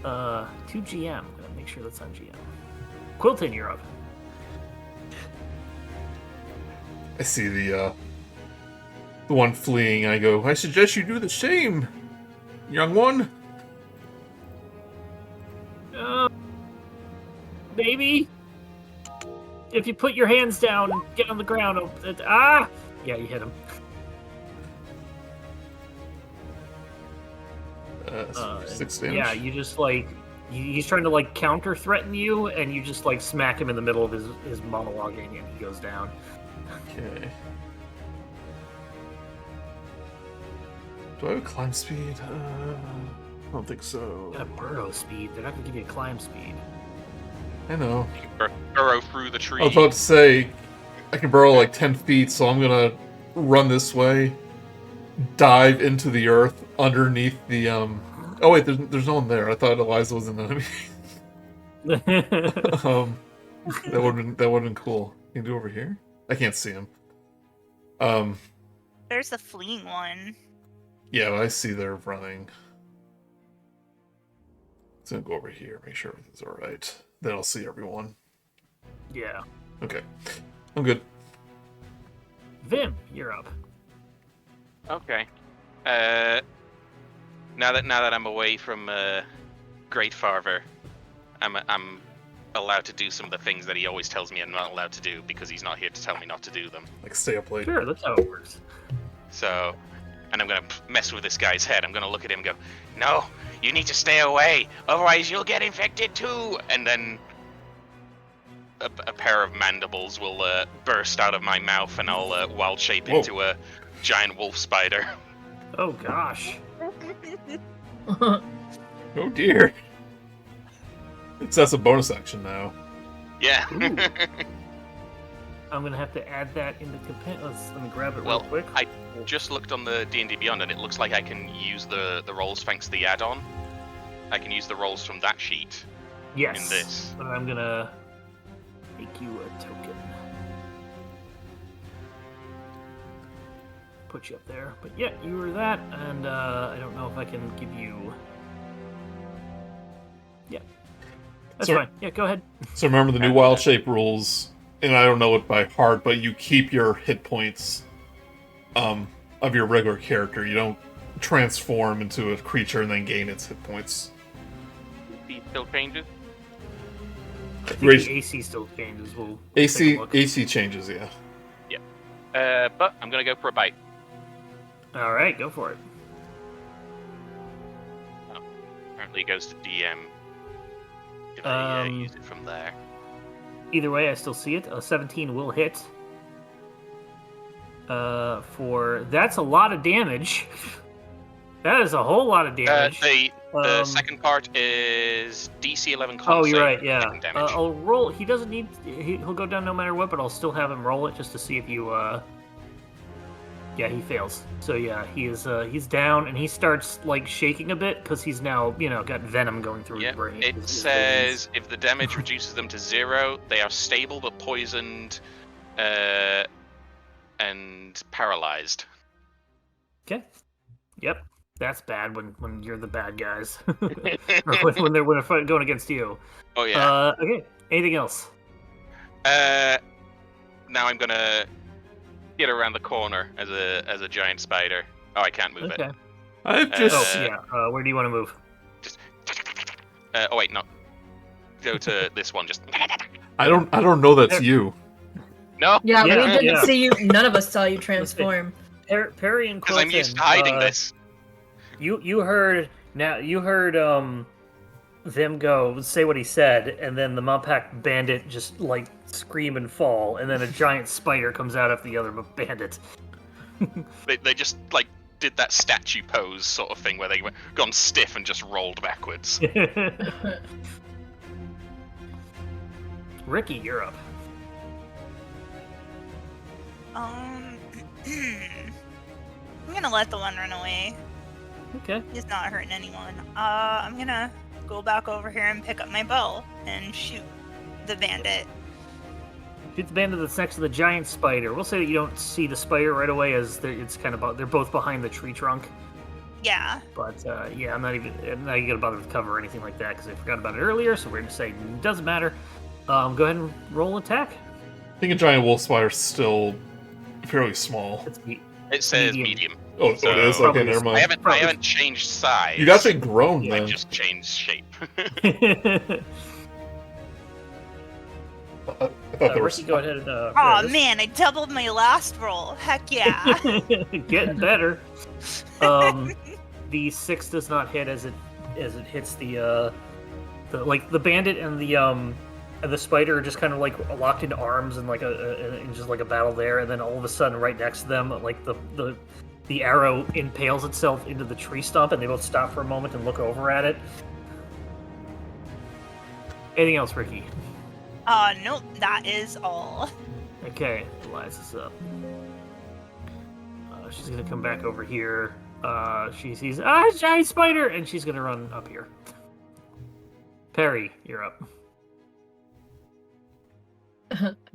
2 GM. Gotta make sure that's on GM. Quilton, you're up. I see the one fleeing, and I go, I suggest you do the same, young one. Maybe. If you put your hands down and get on the ground. Yeah, you hit him. Six damage. Yeah, you just like he's trying to like counter threaten you, and you just like smack him in the middle of his monologuing, and he goes down. Okay. Do I have a climb speed? I don't think so. Got a burrow speed. They're not gonna give you a climb speed. I know. Burrow through the tree. I was about to say, I can burrow like 10 feet, so I'm gonna run this way, dive into the earth underneath the, Oh wait, there's no one there. I thought Eliza was an enemy. That would've been cool. You can do over here? I can't see him. There's the fleeing one. Yeah, I see they're running. So I'm gonna go over here, make sure everything's alright. Then I'll see everyone. Yeah. Okay. I'm good. Vim, you're up. Okay. Now that I'm away from Great Farver, I'm allowed to do some of the things that he always tells me I'm not allowed to do because he's not here to tell me not to do them. Like, stay up late. Sure, that's how it works. So, and I'm gonna mess with this guy's head. I'm gonna look at him and go, "No, you need to stay away, otherwise you'll get infected too." And then a pair of mandibles will burst out of my mouth, and I'll wild shape into a giant wolf spider. Oh gosh. Oh dear. So that's a bonus action now. Yeah. I'm gonna have to add that into let me grab it Well, real quick. I just looked on the D&D Beyond, and it looks like I can use the rolls thanks to the add-on. I can use the rolls from that sheet Yes. in this. But I'm gonna make you a token. Put you up there. But yeah, you were that, and I don't know if I can give you. Yeah. That's So- fine. Yeah, go ahead. So remember the new wild shape rules, and I don't know it by heart, but you keep your hit points of your regular character. You don't transform into a creature and then gain its hit points. He still changes. I think Raise- the AC still changes. We'll AC take a look. AC changes, yeah. But I'm gonna go for a bite. All right, go for it. Apparently it goes to DM. If I use it from there. Either way, I still see it. A 17 will hit. That's a lot of damage. That is a whole lot of damage. The second part is DC 11 con Oh, you're save, right. Yeah. taking damage. I'll roll. He doesn't need. He'll go down no matter what, but I'll still have him roll it just to see if you. Yeah, he fails. So yeah, he's down and he starts like shaking a bit because he's now got venom going through his brain. It says if the damage reduces them to 0, they are stable but poisoned, and paralyzed. Okay. Yep. That's bad when you're the bad guys, or when they're going against you. Oh yeah. Okay. Anything else? Now I'm gonna get around the corner as a giant spider. Oh, I can't move it. I've just. Where do you want to move? Just. Oh wait, no. Go to this one. Just. I don't know that's you. No. Yeah, we didn't see you. None of us saw you transform. Perry and Quilton. Because I'm used to hiding this. You heard them go say what he said, and then the Mapach bandit just like scream and fall, and then a giant spider comes out after the other bandit. They just like did that statue pose sort of thing where they were gone stiff and just rolled backwards. Rikki, you're up. I'm gonna let the one run away. Okay. He's not hurting anyone. I'm gonna go back over here and pick up my bow and shoot the bandit. Shoot the bandit that's next to the giant spider. We'll say that you don't see the spider right away, as they're both behind the tree trunk. Yeah. But yeah, I'm not even gonna bother with cover or anything like that because I forgot about it earlier. So we're gonna say it doesn't matter. Go ahead and roll attack. I think a giant wolf spider's still fairly small. It says medium. Oh, so it is? Okay, never mind. I haven't changed size. You've actually grown, I then. just changed shape. I thought there was... Rikki, go ahead and... Oh man, I doubled my last roll. Heck yeah. Getting better. The 6 does not hit as it hits the bandit and the spider are just kind of like locked into arms and like just like a battle there, and then all of a sudden right next to them, like the arrow impales itself into the tree stump, and they both stop for a moment and look over at it. Anything else, Rikki? Nope, that is all. Okay, Eliza's up. She's gonna come back over here. She sees giant spider, and she's gonna run up here. Perry, you're up.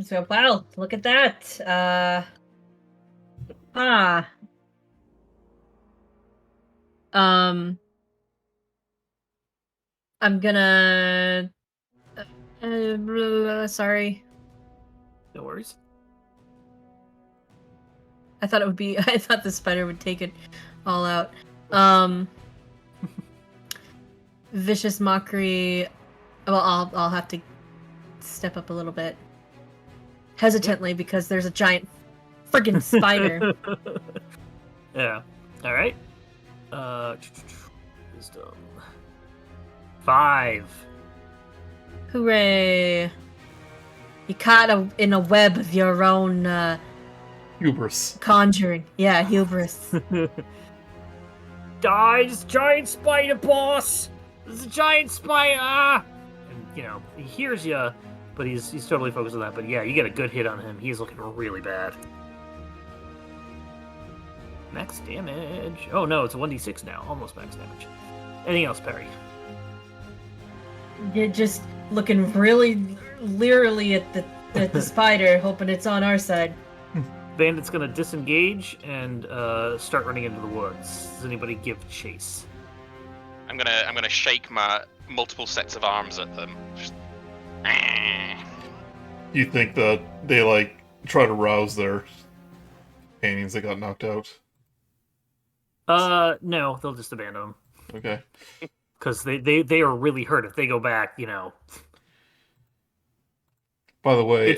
So, wow, look at that. I'm gonna... sorry. No worries. I thought the spider would take it all out. Vicious mockery. Well, I'll have to step up a little bit. Hesitantly, because there's a giant friggin' spider. Yeah. Alright. Wisdom. 5. Hooray! You caught in a web of your own, Hubris. conjuring. Yeah, hubris. Dies, giant spider boss! There's a giant spider! And, he hears you, but he's totally focused on that. But yeah, you get a good hit on him. He's looking really bad. Max damage. Oh no, it's a 1d6 now. Almost max damage. Anything else, Perry? You're just looking really leerily at the spider, hoping it's on our side. Bandit's gonna disengage and start running into the woods. Does anybody give chase? I'm gonna shake my multiple sets of arms at them. Just... You think that they try to rouse their companions that got knocked out? No, they'll just abandon them. Okay. Because they are really hurt if they go back, By the way,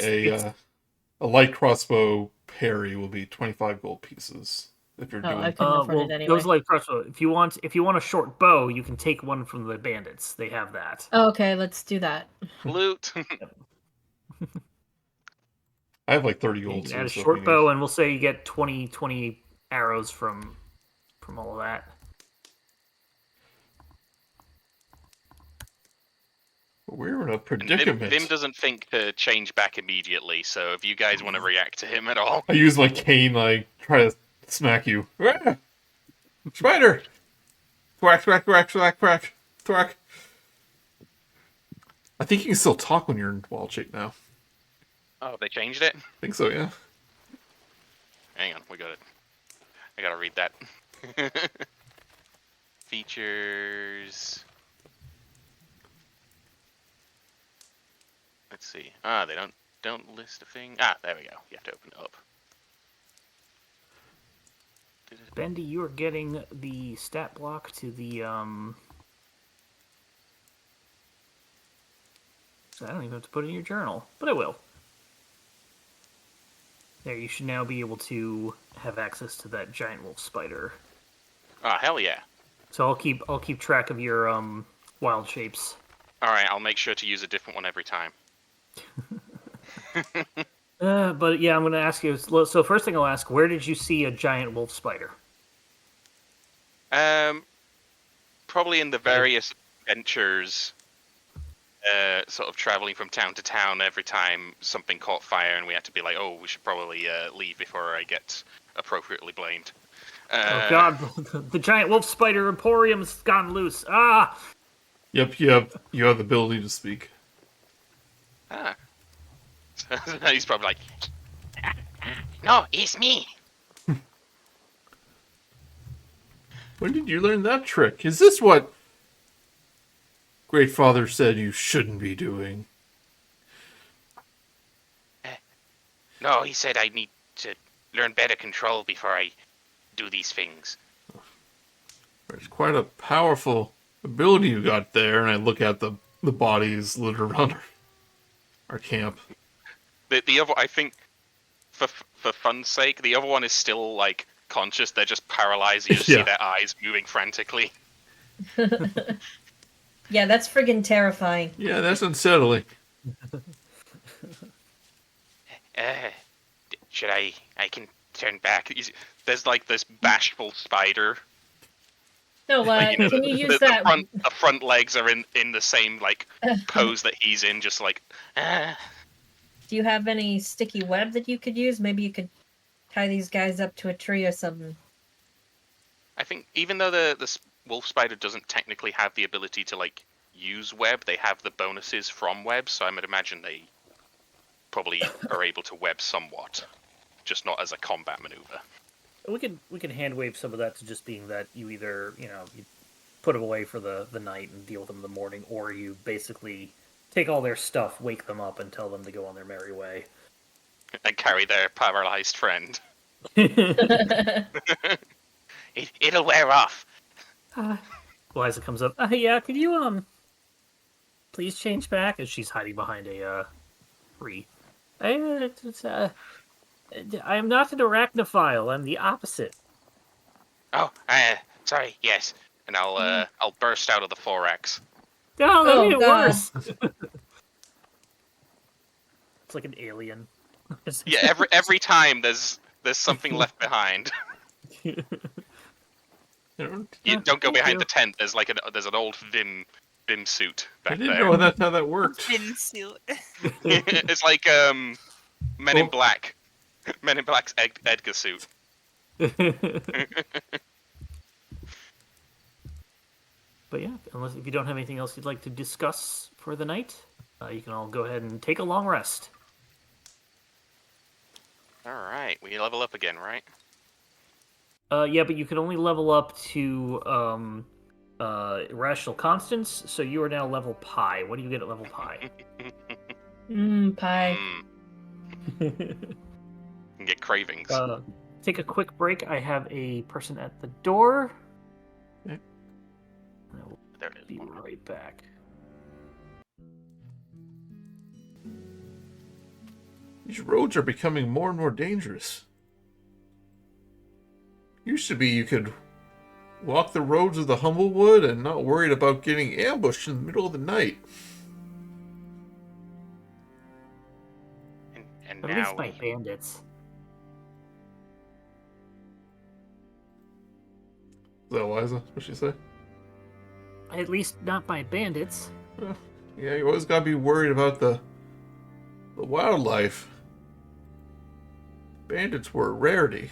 a light crossbow parry will be 25 gold pieces if you're doing. I couldn't afford it anyway. Those light crossbow. If you want a short bow, you can take one from the bandits. They have that. Oh, okay, let's do that. Loot. I have 30 gold. You can too, add a so short bow, and we'll say you get 20 arrows from all of that. We're in a And predicament. Vim doesn't think to change back immediately, so if you guys want to react to him at all. I use my cane, like, try to smack you. Ah! Spider! Thwack, thwack, thwack, thwack, thwack, thwack. I think you can still talk when you're in wild shape now. Oh, they changed it? I think so, yeah. Hang on, we got it. I gotta read that. Features. Let's see. Ah, they don't list a thing. Ah, there we go. You have to open it up. Bendy, you are getting the stat block to the So I don't even have to put it in your journal, but I will. There, you should now be able to have access to that giant wolf spider. Ah, hell yeah. So I'll keep track of your wild shapes. All right, I'll make sure to use a different one every time. But yeah, I'm going to ask you. So first thing I'll ask, where did you see a giant wolf spider? Probably in the various adventures, sort of traveling from town to town. Every time something caught fire, and we had to be like, "Oh, we should probably leave before I get appropriately blamed." Oh God, the giant wolf spider emporium's gone loose. Ah! Yep, you have the ability to speak. Ah. He's probably like, "No, it's me." When did you learn that trick? Is this what Great Father said you shouldn't be doing? No, he said I need to learn better control before I do these things. There's quite a powerful ability you got there, and I look at the bodies littered around our camp. The other, I think, for fun's sake, the other one is still like conscious. They're just paralyzed. You just see their eyes moving frantically. Yeah, that's friggin' terrifying. Yeah, that's unsettling. Should I can turn back. There's like this bashful spider. No, Like, can you use that? The front legs are in the same like pose that he's in, just like. Do you have any sticky web that you could use? Maybe you could tie these guys up to a tree or something. I think even though the wolf spider doesn't technically have the ability to like use web, they have the bonuses from web, so I would imagine they probably are able to web somewhat, just not as a combat maneuver. We can hand wave some of that to just being that you either you put them away for the night and deal with them in the morning, or you basically take all their stuff, wake them up, and tell them to go on their merry way. And carry their paralyzed friend. It'll wear off. Liza comes up. Yeah, could you please change back? As she's hiding behind a tree. I am not an arachnophile. I'm the opposite. Oh, sorry. Yes, and I'll burst out of the thorax. Oh, that made it God. worse. It's like an alien. Yeah, every time there's something left behind. You don't go behind the tent. There's like there's an old Vim suit back I didn't there. know how that worked. Vim suit. It's like Men in Black. Men in Black's Edgar suit. But yeah, unless if you don't have anything else you'd like to discuss for the night, you can all go ahead and take a long rest. All right, we level up again, right? Yeah, but you can only level up to rational constants, so you are now level pi. What do you get at level pi? Pie. Can get cravings. Take a quick break. I have a person at the door. Okay. I will There it is. be right back. These roads are becoming more and more dangerous. Used to be you could walk the roads of the Humblewood and not worried about getting ambushed in the middle of the night. And At now least by bandits. Is that Liza? What she say? At least not by bandits. Yeah, you always gotta be worried about the wildlife. Bandits were a rarity.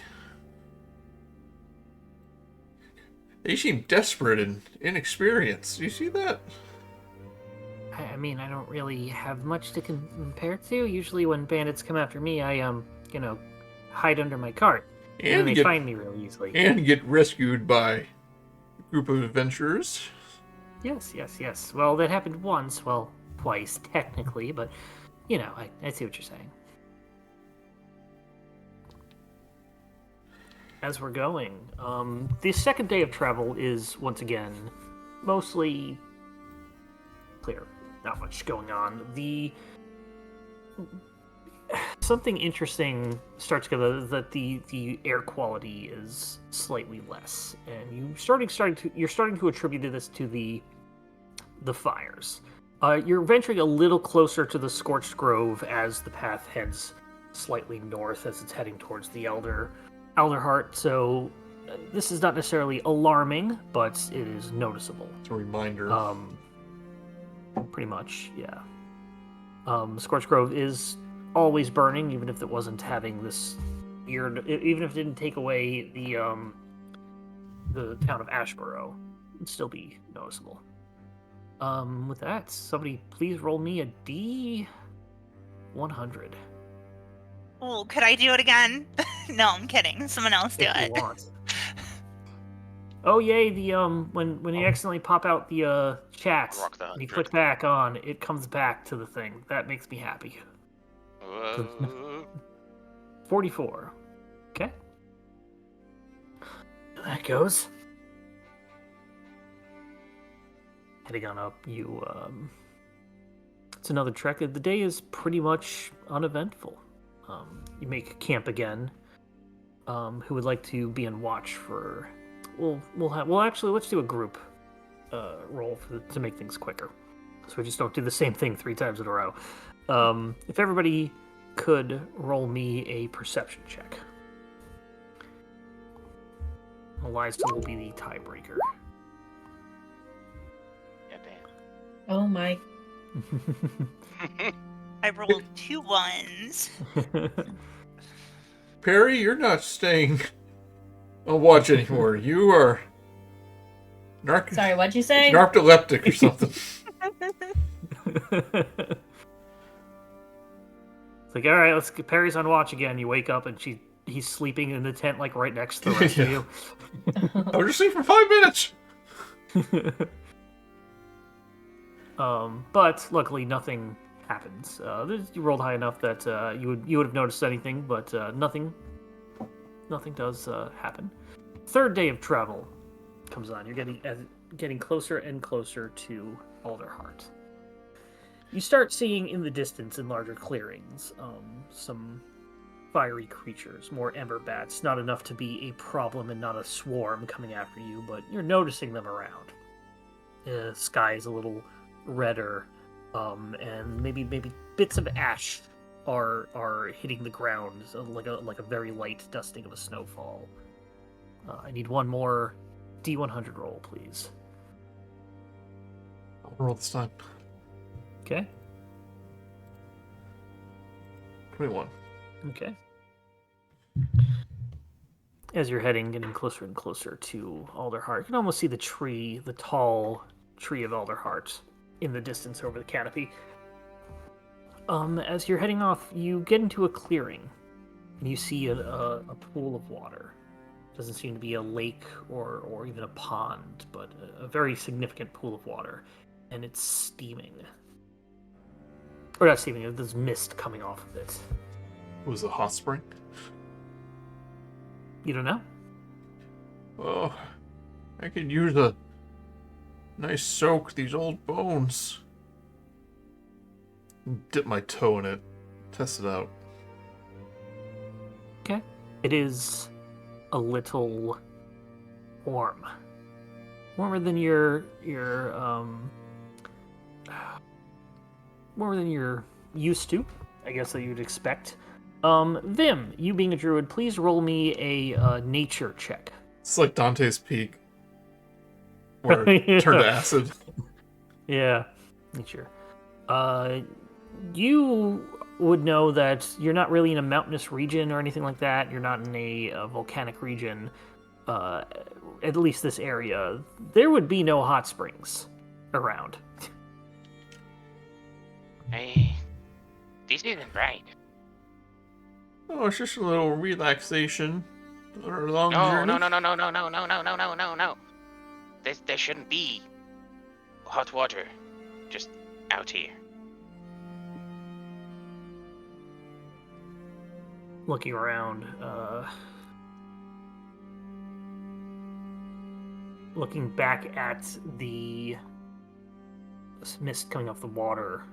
They seem desperate and inexperienced. Do you see that? I mean, I don't really have much to compare to. Usually when bandits come after me, I, hide under my cart. And then they find me real easily. And get rescued by a group of adventurers. Yes. Well, that happened once. Well, twice, technically, but, I see what you're saying. As we're going, the second day of travel is, once again, mostly clear. Not much going on. Something interesting starts to go that the air quality is slightly less, and you're starting to attribute this to the fires. You're venturing a little closer to the Scorched Grove as the path heads slightly north as it's heading towards the Alderheart. So this is not necessarily alarming, but it is noticeable. It's a reminder. Pretty much, yeah. Scorched Grove is always burning, even if it wasn't having this weird. Even if it didn't take away the town of Ashborough, it'd still be noticeable. With that, somebody please roll me a D100. Oh, could I do it again? No, I'm kidding. Someone else do If it. you want. Oh yay! The when you accidentally pop out the chat and you click back on, it comes back to the thing. That makes me happy. 44. Okay. That goes. Heading on up, it's another trek. The day is pretty much uneventful. You make camp again. Who would like to be on watch for? Actually, let's do a group roll to make things quicker, so we just don't do the same thing 3 times in a row. If everybody could roll me a perception check. Eliza will be the tiebreaker. Yeah, damn. Oh my. I rolled 2 1s. Perry, you're not staying on watch anymore. You are Sorry, what'd you say? narcoleptic or something. It's like, all right, let's get Perry's on watch again. You wake up and he's sleeping in the tent, like right next to the rest of you. I was just sleeping for 5 minutes. But luckily nothing happens. You rolled high enough that you would have noticed anything, but nothing does happen. Third day of travel comes on. You're getting closer and closer to Alderheart. You start seeing in the distance, in larger clearings, some fiery creatures, more ember bats. Not enough to be a problem and not a swarm coming after you, but you're noticing them around. The sky is a little redder, and maybe bits of ash are hitting the ground, like a very light dusting of a snowfall. I need one more D100 roll, please. I'll roll this time. Okay. 21. Okay. As you're getting closer and closer to Alderheart, you can almost see the tall tree of Alderheart in the distance over the canopy. As you're heading off, you get into a clearing, and you see a pool of water. Doesn't seem to be a lake or even a pond, but a very significant pool of water, and it's steaming. Or not steaming, there's mist coming off of it. Was it a hot spring? You don't know? Oh, I could use a nice soak these old bones. Dip my toe in it. Test it out. Okay. It is a little warm. Warmer than you're used to, I guess, that you'd expect. Vim, you being a druid, please roll me a nature check. It's like Dante's Peak. Where it turned to acid. Yeah, nature. You would know that you're not really in a mountainous region or anything like that. You're not in a volcanic region. At least this area. There would be no hot springs around. This isn't right. Oh, it's just a little relaxation. Or a long No. journey. No. There shouldn't be hot water just out here. Looking around, looking back at the mist coming off the water,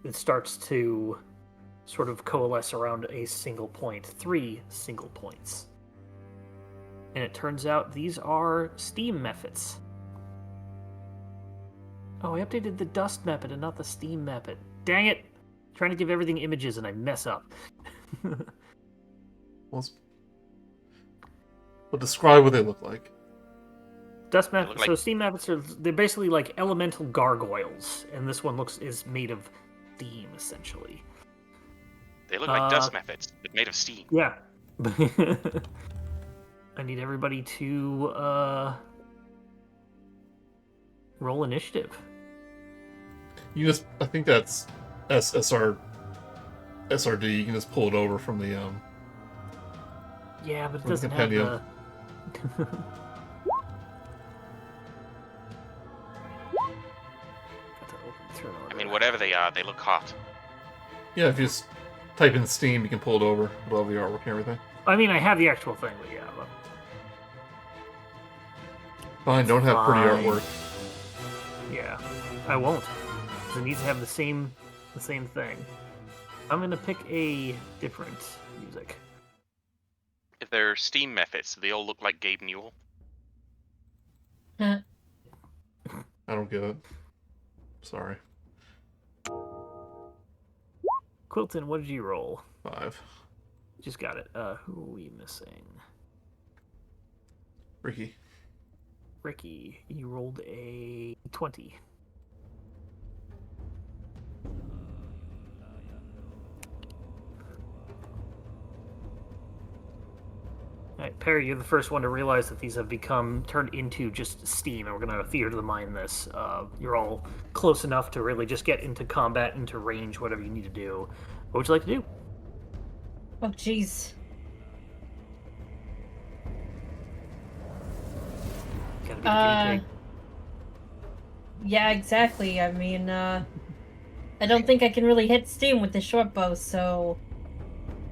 it starts to sort of coalesce around a single point, 3 single points. And it turns out these are steam methods. Oh, I updated the dust method and not the steam method. Dang it! Trying to give everything images and I mess up. Well, describe what they look like. Dust map. Like- So steam methods they're basically like elemental gargoyles, and this one is made of steam essentially. They look like dust methods, but made of steam. Yeah. I need everybody to roll initiative. You just, I think that's SRD. You can just pull it over from the Yeah, but it From the doesn't have the. compendium. I mean, whatever they are, they look hot. Yeah, if you just type in Steam, you can pull it over with all the artwork and everything. I mean, I have the actual thing, but yeah. But... Fine, don't have pretty Fine. artwork. Yeah, I won't. 'Cause it needs to have the same thing. I'm gonna pick a different music. If they're steam methods, they all look like Gabe Newell. I don't get it. Sorry. Quilton, what did you roll? 5. Just got it. Who are we missing? Rikki. Rikki, you rolled a 20. Alright, Perry, you're the first one to realize that these have turned into just steam, and we're going to theater to mind this. You're all close enough to really just get into combat, into range, whatever you need to do. What would you like to do? Oh, jeez. Gotta be the guinea pig. Yeah, exactly. I mean, I don't think I can really hit steam with the short bow, so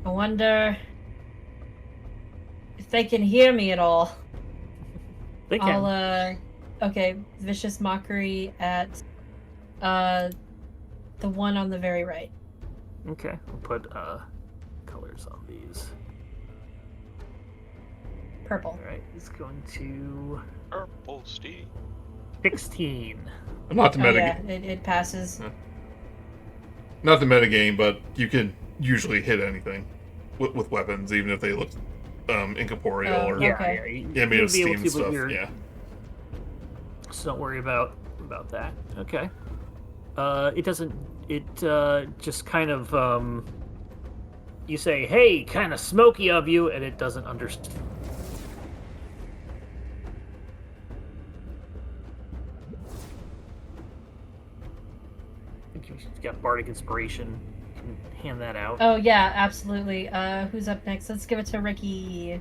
I wonder if they can hear me at all. They can. Okay, vicious mockery at the one on the very right. Okay, we'll put colors on these. Purple. Alright, it's going to Purple steam. 16. Not the Oh meta yeah, it passes. Not the metagame, but you can usually hit anything with weapons, even if they look incorporeal Oh, or yeah. Okay. made You'll of be able steam to, but stuff. you're- Yeah. So don't worry about that. Okay. It doesn't. It just kind of you say, "Hey, kind of smoky of you," and it doesn't understand. I think you've got bardic inspiration. You can hand that out. Oh yeah, absolutely. Who's up next? Let's give it to Rikki.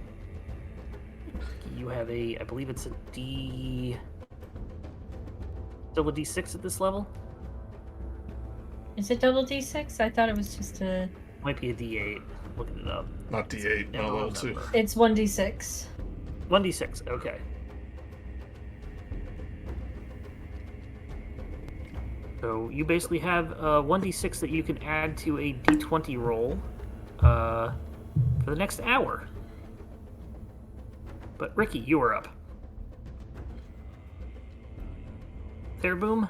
You have I believe it's a D. Still a D6 at this level? Is it double D6? I thought it was just a. Might be a D8. Looking it up. Not D8, Yeah, not I'll level 2. remember. It's 1d6. 1d6, okay. So you basically have 1d6 that you can add to a d20 roll for the next hour. But Rikki, you are up. Boom.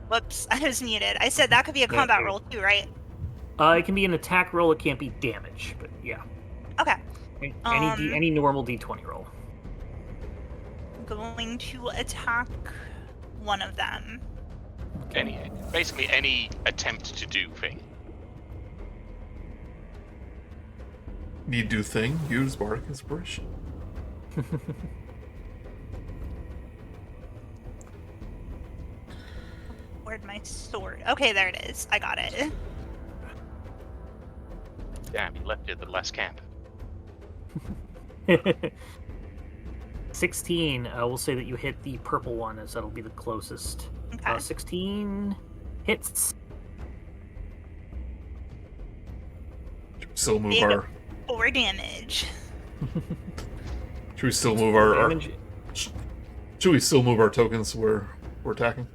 Whoops, I was muted. I said that could be a combat Okay. roll too, right? It can be an attack roll. It can't be damage, but yeah. Okay. Any normal d20 roll. I'm going to attack one of them. Basically any attempt to do thing. Need do thing, use bardic inspiration. Where'd my sword? Okay, there it is. I got it. Damn, you left it at the last camp. 16. We'll say that you hit the purple one, as that'll be the closest. Okay. 16 hits. Still move Big our. 4 damage. Should we still move our? Damage. Should we still move our tokens where we're attacking?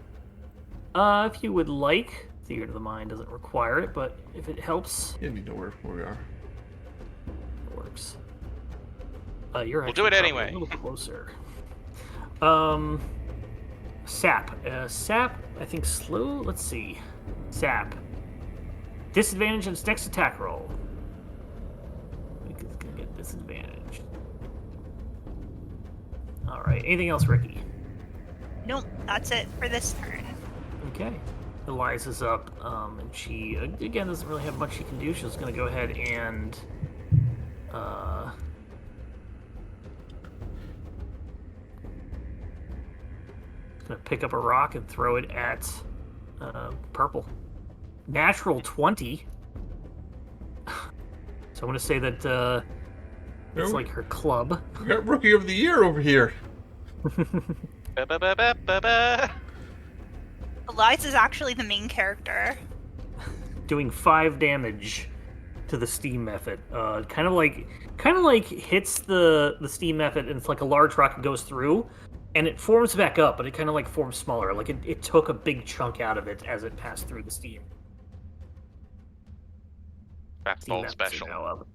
If you would like. Theater of the Mind doesn't require it, but if it helps, Yeah, you know where we are. it works. You're We'll do actually it probably anyway. a little closer. Sap. Sap, I think slow. Let's see. Sap. Disadvantage on its next attack roll. I think it's gonna get disadvantage. All right. Anything else, Rikki? Nope, that's it for this turn. Okay. Eliza's up, and she again doesn't really have much she can do. She's gonna go ahead and gonna pick up a rock and throw it at purple. Natural 20. So I'm gonna say that it's Oh. like her club. We got Rookie of the Year over here. Ba-ba-ba-ba-ba-ba. Eliza's actually the main character. Doing 5 damage to the steam method. Kind of like hits the steam method, and it's like a large rock that goes through, and it forms back up, but it kind of like forms smaller. Like it took a big chunk out of it as it passed through the steam. That's Steam all methods special. are now up.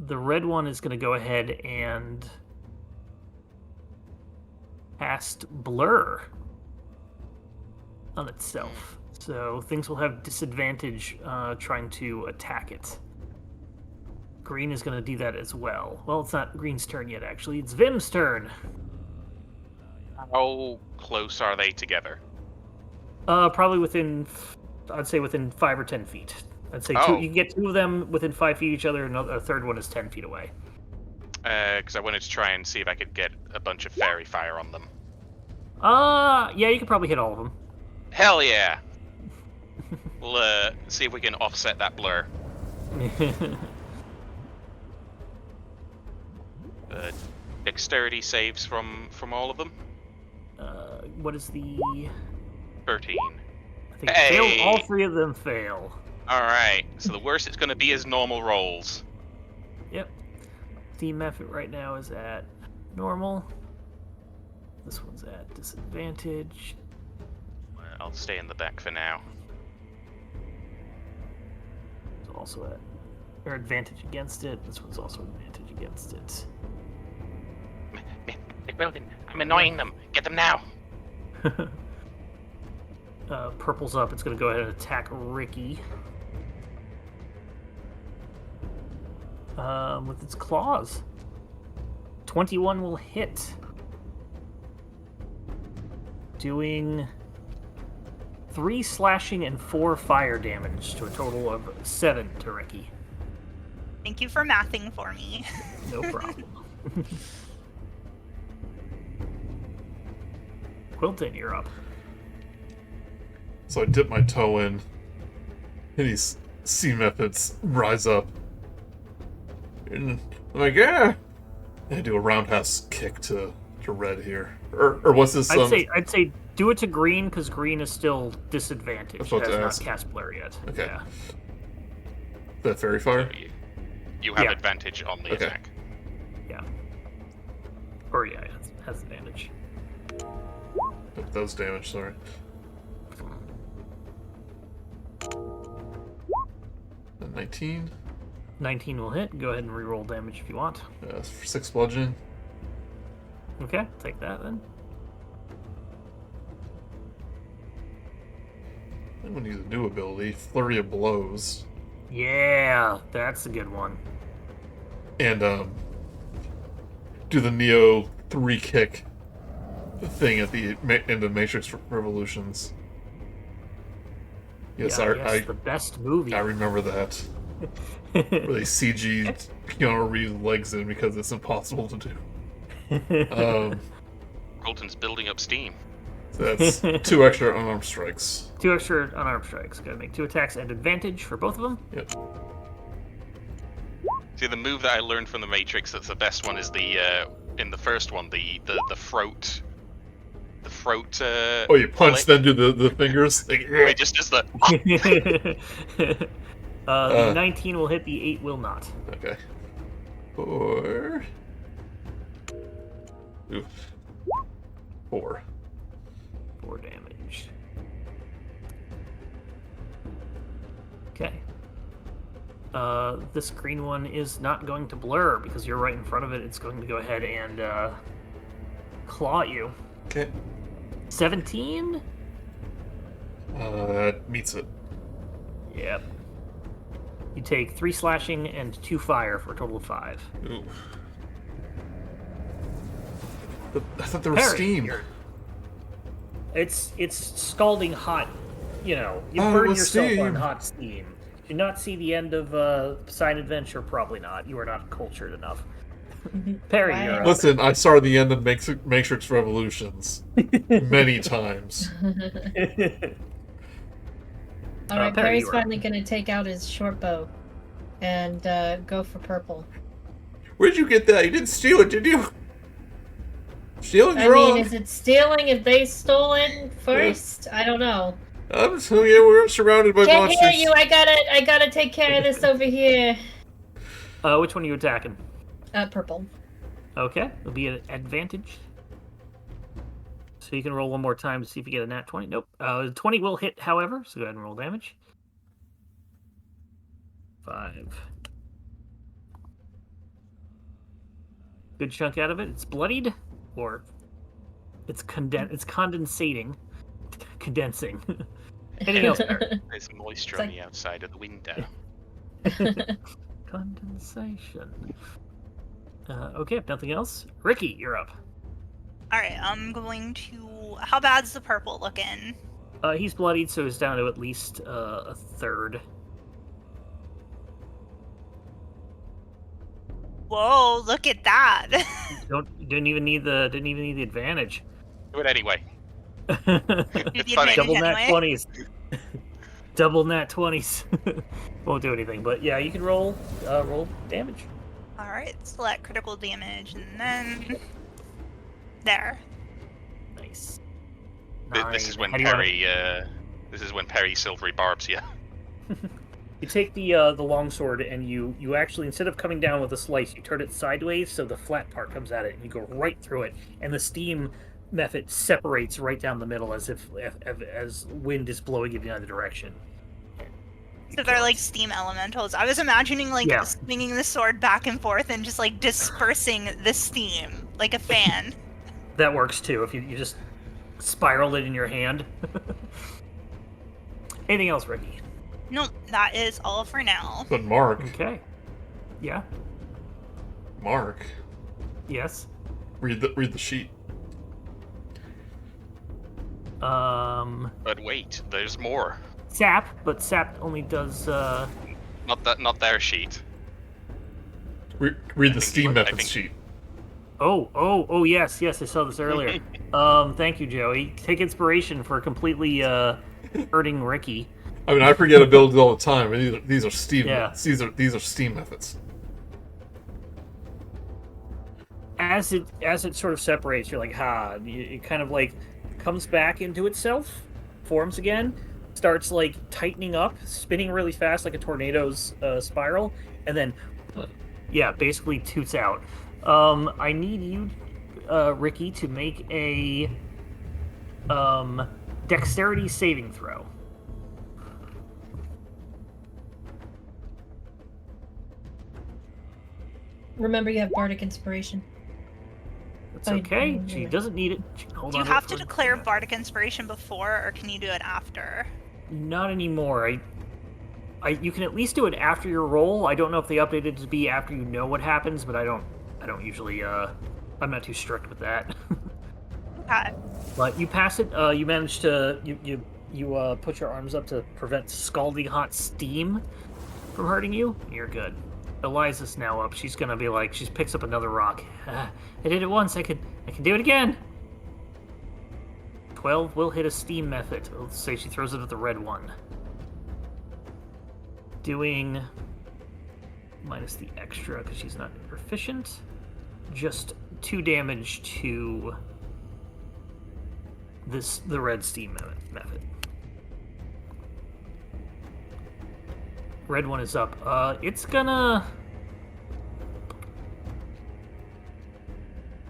The red one is going to go ahead and cast Blur on itself. So things will have disadvantage trying to attack it. Green is going to do that as well. Well, it's not Green's turn yet, actually. It's Vim's turn. How close are they together? Probably within, I'd say within 5 or 10 feet. I'd say Oh. you can get 2 of them within 5 feet each other, and a third one is 10 feet away. Because I wanted to try and see if I could get a bunch of fairy fire on them. Yeah, you could probably hit all of them. Hell yeah! We'll see if we can offset that blur. Dexterity saves from all of them. What is the... 13. I think Hey! fail, all 3 of them fail. Alright, so the worst it's going to be is normal rolls. Yep. Steam effort right now is at normal. This one's at disadvantage. I'll stay in the back for now. It's also at or advantage against it. This one's also advantage against it. Quilton, I'm annoying them. Get them now. Purple's up. It's going to go ahead and attack Rikki. With its claws. 21 will hit. Doing 3 slashing and 4 fire damage to a total of 7 to Rikki. Thank you for mathing for me. No problem. Quilton, you're up. So I dip my toe in, and these sea methods rise up. And I'm like, yeah! And I do a roundhouse kick to red here. Or what's this? I'd say do it to green, because green is still disadvantaged. I was about It to has not ask. cast Blur yet. Okay. Yeah. That fairy fire? You have Yeah. advantage on the Okay. attack. Yeah. Or yeah, it has advantage. That was damage, sorry. And 19. 19 will hit. Go ahead and reroll damage if you want. For 6 bludgeoning. Okay, take that then. I'm gonna use a new ability, Flurry of Blows. Yeah, that's a good one. And do the Neo 3 kick thing at the end of Matrix Revolutions. Yes, the best movie. I remember that. Where they CG'd Keanu Reeves' legs in because it's impossible to do. Quilton's building up steam. So that's 2 extra unarmed strikes. 2 extra unarmed strikes. Gotta make 2 attacks and advantage for both of them. Yep. See, the move that I learned from the Matrix that's the best one is the in the first one, the throat. The throat. Oh, you punch, then do the fingers. It just does the. The 19 will hit. The 8 will not. Okay. 4. Oof. 4. 4 damage. Okay. This green one is not going to blur because you're right in front of it. It's going to go ahead and claw at you. Okay. 17? That meets it. Yep. You take 3 slashing and 2 fire for a total of 5. Ooh. I thought there was Parry, steam. It's scalding hot. You know, you Oh, it burn was yourself steam. on hot steam. Do not see the end of Sign Adventure? Probably not. You are not cultured enough. Perry, you're up. Listen, I saw the end of Matrix Revolutions many times. Alright, Perry, Perry's you are finally gonna take out his short bow and go for purple. Where'd you get that? You didn't steal it, did you? Stealing's I wrong. mean, is it stealing if they stole it first? I don't know. I'm telling you, we're surrounded by Can't monsters. hear you. I gotta take care of this over here. Which one are you attacking? Purple. Okay, it'll be an advantage. So you can roll one more time to see if you get a nat 20. Nope. 20 will hit, however, so go ahead and roll damage. 5. Good chunk out of it. It's bloodied, or it's condensating. Condensing. Anything else, Barry? There's moisture on the outside of the window. Condensation. Okay, if nothing else, Rikki, you're up. Alright, I'm going to... How bad's the purple looking? He's bloodied, so he's down to at least a third. Whoa, look at that. Didn't even need the advantage. Do it anyway. Do the funny. advantage Double nat anyway. 20s. Double nat 20s. Won't do anything, but yeah, you can roll damage. Alright, select critical damage, and then... There. Nice. This is when How do you wanna- Perry. This is when Perry silvery barbs you. You take the longsword and you actually, instead of coming down with a slice, you turn it sideways so the flat part comes at it, and you go right through it, and the steam method separates right down the middle as as wind is blowing it in the other direction. So they're like steam elementals. I was imagining like Yeah. swinging the sword back and forth and just like dispersing the steam like a fan. That works too, if you just spiral it in your hand. Anything else, Rikki? Nope, that is all for now. But Mark, Okay. Yeah. Mark, Yes. read the sheet. But wait, there's more. Sap, but sap only does Not their sheet. Read the steam I methods think- sheet. Oh, yes, I saw this earlier. Thank you, Joey. Take inspiration for completely hurting Rikki. I mean, I forget abilities all the time. And these are steam. Yeah. These are steam methods. As it sort of separates, you're like, it kind of like comes back into itself, forms again, starts like tightening up, spinning really fast like a tornado's spiral, and then, yeah, basically toots out. I need you, Rikki, to make a dexterity saving throw. Remember, you have bardic inspiration. It's I okay. know She it. doesn't need it. She can hold Do you on to have it to for- declare bardic inspiration before, or can you do it after? Not anymore. You can at least do it after your roll. I don't know if they updated it to be after you know what happens, but I I don't usually, I'm not too strict with that. Okay. But you pass it, you manage to, you put your arms up to prevent scalding hot steam from hurting you. You're good. Eliza's now up. She's gonna be like, she picks up another rock. I did it once, I can do it again. 12 will hit a steam method. Let's say she throws it at the red one. Doing minus the extra because she's not proficient. Just 2 damage to the red steam method. Red one is up. It's gonna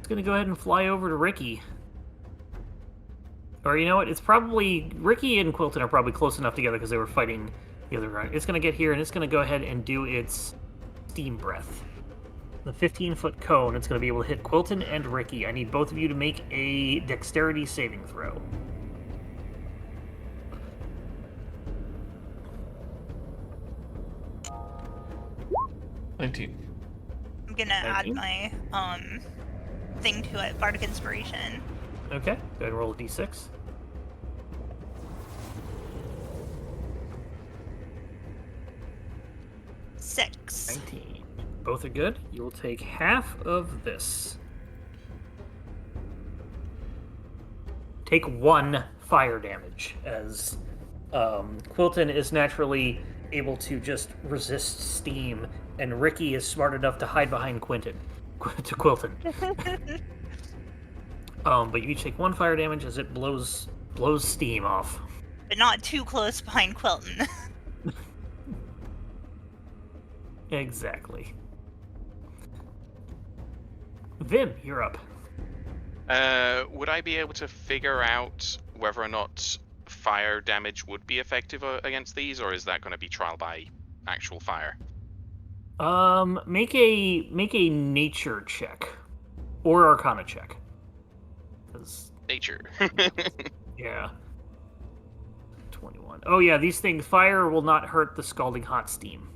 go ahead and fly over to Rikki. Or you know what? It's probably Rikki and Quilton are probably close enough together because they were fighting the other guy. It's gonna get here and it's gonna go ahead and do its steam breath. The 15-foot cone. It's gonna be able to hit Quilton and Rikki. I need both of you to make a dexterity saving throw. I'm gonna add 19? my thing to it, Bardic Inspiration. Okay, go ahead and roll a d6. Six. 19. Both are good. You will take half of this. Take 1 fire damage, as Quilton is naturally able to just resist steam, and Rikki is smart enough to hide behind Quilton. But you each take 1 fire damage as it blows steam off. But not too close behind Quilton. Exactly. Vim, you're up. Would I be able to figure out whether or not fire damage would be effective against these, or is that going to be trial by actual fire? Make a nature check or arcana check. 'Cause, Nature. yeah. 21. Oh yeah, these things, fire will not hurt the scalding hot steam.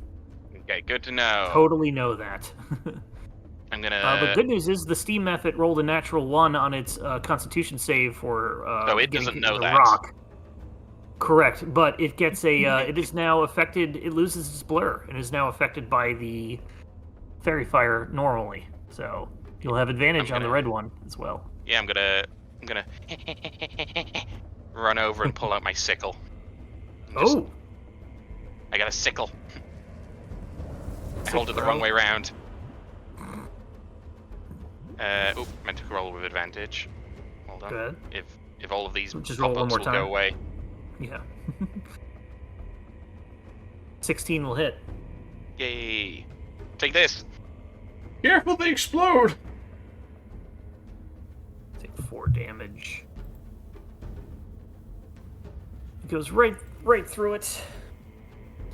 Okay, good to know. Totally know that. I'm gonna. The good news is the steam method rolled a natural 1 on its Constitution save for. So it getting doesn't to know the that. rock. Correct, but it gets a. It is now affected. It loses its blur and is now affected by the fairy fire normally. So you'll have advantage on the red one as well. Yeah, I'm gonna run over and pull out my sickle. Oh. I got a sickle. I hold it the wrong way around. Meant to roll with advantage. Hold on. Good. If all of these Just roll one pop-ups more will time. go away. Yeah. 16 will hit. Yay. Take this. Careful, they explode! Take 4 damage. It goes right through it.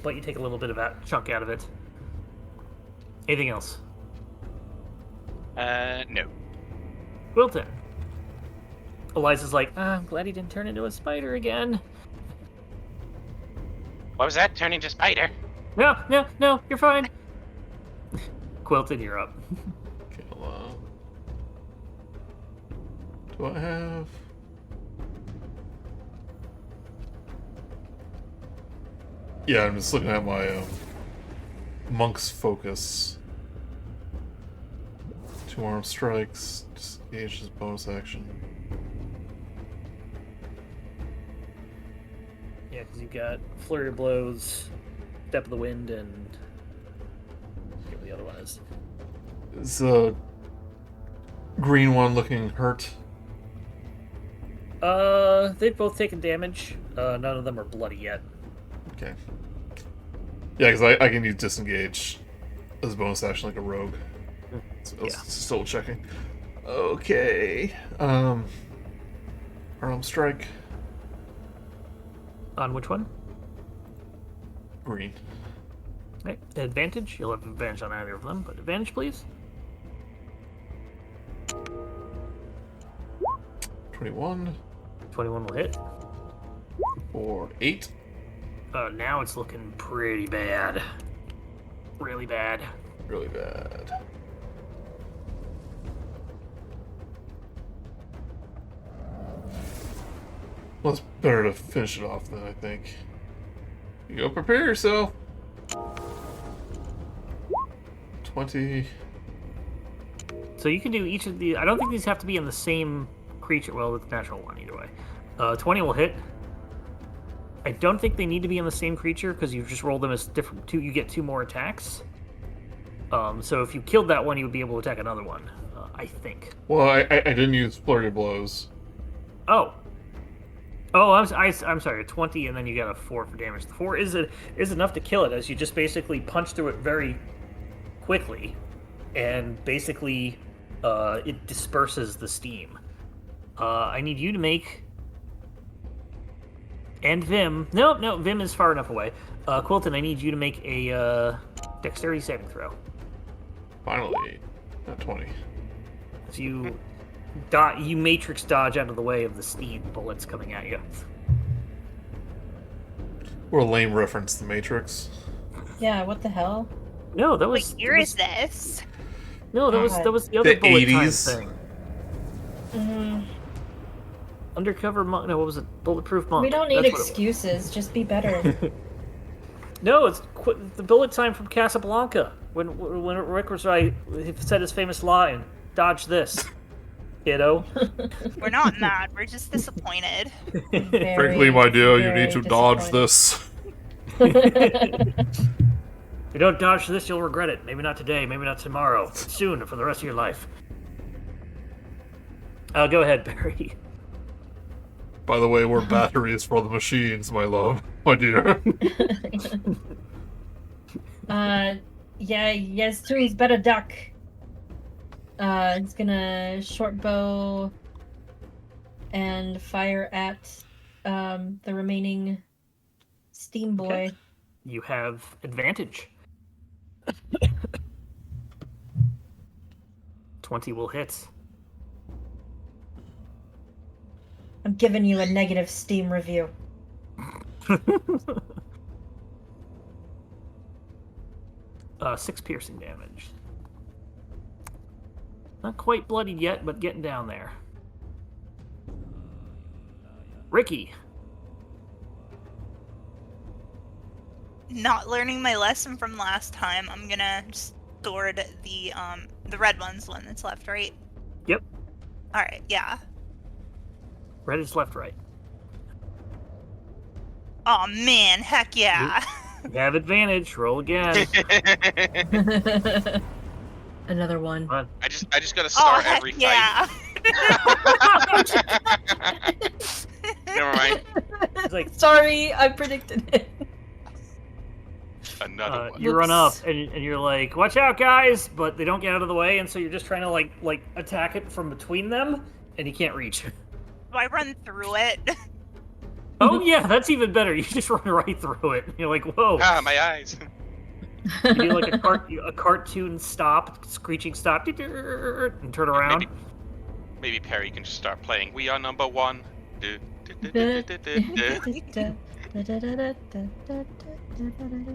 But you take a little bit of that chunk out of it. Anything else? No. Quilton. Eliza's like, I'm glad he didn't turn into a spider again. What was that? Turn into spider? No, you're fine. Quilton, you're up. Okay, do I have... Yeah, I'm just looking at my Monk's Focus. 2 arm strikes, disengage as bonus action. Yeah, because you've got Flurry of Blows, Step of the Wind, and... I forget what the other one is. Is the green one looking hurt? They've both taken damage. None of them are bloody yet. Okay. Yeah, because I can use disengage as a bonus action like a rogue. So I was still checking. Okay. Arm strike. On which one? Green. Okay. Advantage. You'll have advantage on either of them, but advantage, please. 21. 21 will hit. Or 8. Now it's looking pretty bad. Really bad. Really bad. Well, it's better to finish it off then, I think. You go prepare yourself. 20. So you can do each of the. I don't think these have to be in the same creature. Well, it's a natural one either way. 20 will hit. I don't think they need to be in the same creature because you just roll them as different. You get 2 more attacks. So if you killed that one, you would be able to attack another one. I think. Well, I didn't use flurry of blows. Oh. Oh, I'm sorry. 20, and then you got a 4 for damage. The 4 is enough to kill it, as you just basically punch through it very quickly, and basically it disperses the steam. I need you to make. And Vim. No, Vim is far enough away. Quilton, I need you to make a dexterity saving throw. Finally, not 20. So you matrix dodge out of the way of the steam bullets coming at you. What a lame reference, The Matrix. Yeah, what the hell? No, that was. What year is this? No, that was the other The bullet time 80s. thing. Undercover monk. No, what was it? Bulletproof monk. We don't need That's what it was. excuses. Just be better. No, it's the bullet time from Casablanca. When Rick was right, he said his famous line, "Dodge this, kiddo." We're not mad. We're just disappointed. Frankly, my dear, you very need to dodge disappointed. this. If you don't dodge this, you'll regret it. Maybe not today, maybe not tomorrow, but soon for the rest of your life. Go ahead, Barry. By the way, we're batteries for the machines, my love. My dear. Yeah, yes, too, he's better duck. He's gonna short bow and fire at the remaining steam boy. Okay. You have advantage. 20 will hit. I'm giving you a negative steam review. 6 piercing damage. Not quite bloodied yet, but getting down there. Rikki. Not learning my lesson from last time. I'm gonna sword the red one's the one that's left, right? Yep. All right, yeah. Red is left, right. Oh man, heck yeah. You have advantage. Roll again. Another one. Come on. I just gotta Oh start heck every yeah. fight. Never mind. It's like Sorry, I predicted it. Another one. you run up and you're like, "Watch out, guys!" But they don't get out of the way, and so you're just trying to like attack it from between them, and you can't reach. Do I run through it? Oh yeah, that's even better. You just run right through it. You're like, "Whoa!" Ah, my eyes. You do like a cartoon stop, screeching stop, and turn around. Maybe Perry can just start playing "We Are Number One." Du- du- du- du- du- du- du.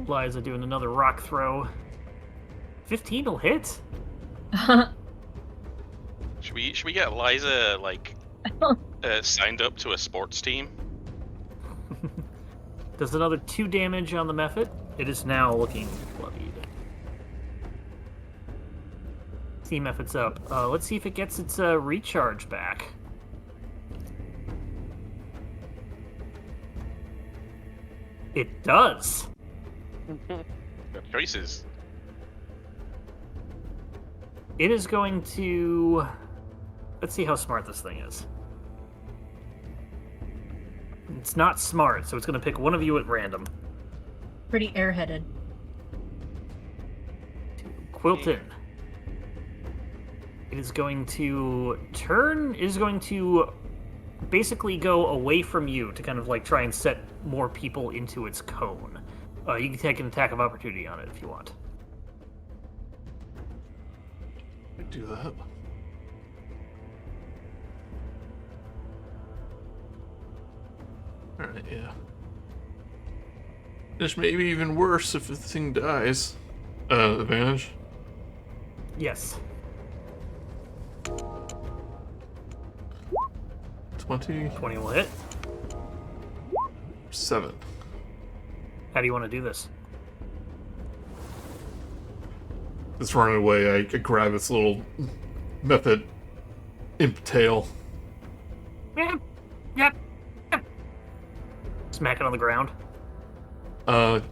Liza doing another rock throw. 15 will hit. Should we get Liza like signed up to a sports team? Does another 2 damage on the method. It is now looking bloodied. Team effort's up. Let's see if it gets its recharge back. It does. Good choices. It is going to... Let's see how smart this thing is. It's not smart, so it's going to pick one of you at random. Pretty airheaded. Quilton. It is going to turn... It is going to basically go away from you to kind of like try and set more people into its cone. You can take an attack of opportunity on it if you want. I do that. Alright, yeah. This may be even worse if the thing dies. Advantage? Yes. 20. 20 will hit. 7. How do you want to do this? It's running away. I grab its little method imp tail. Yep. Yep. Yep. Smack it on the ground. Can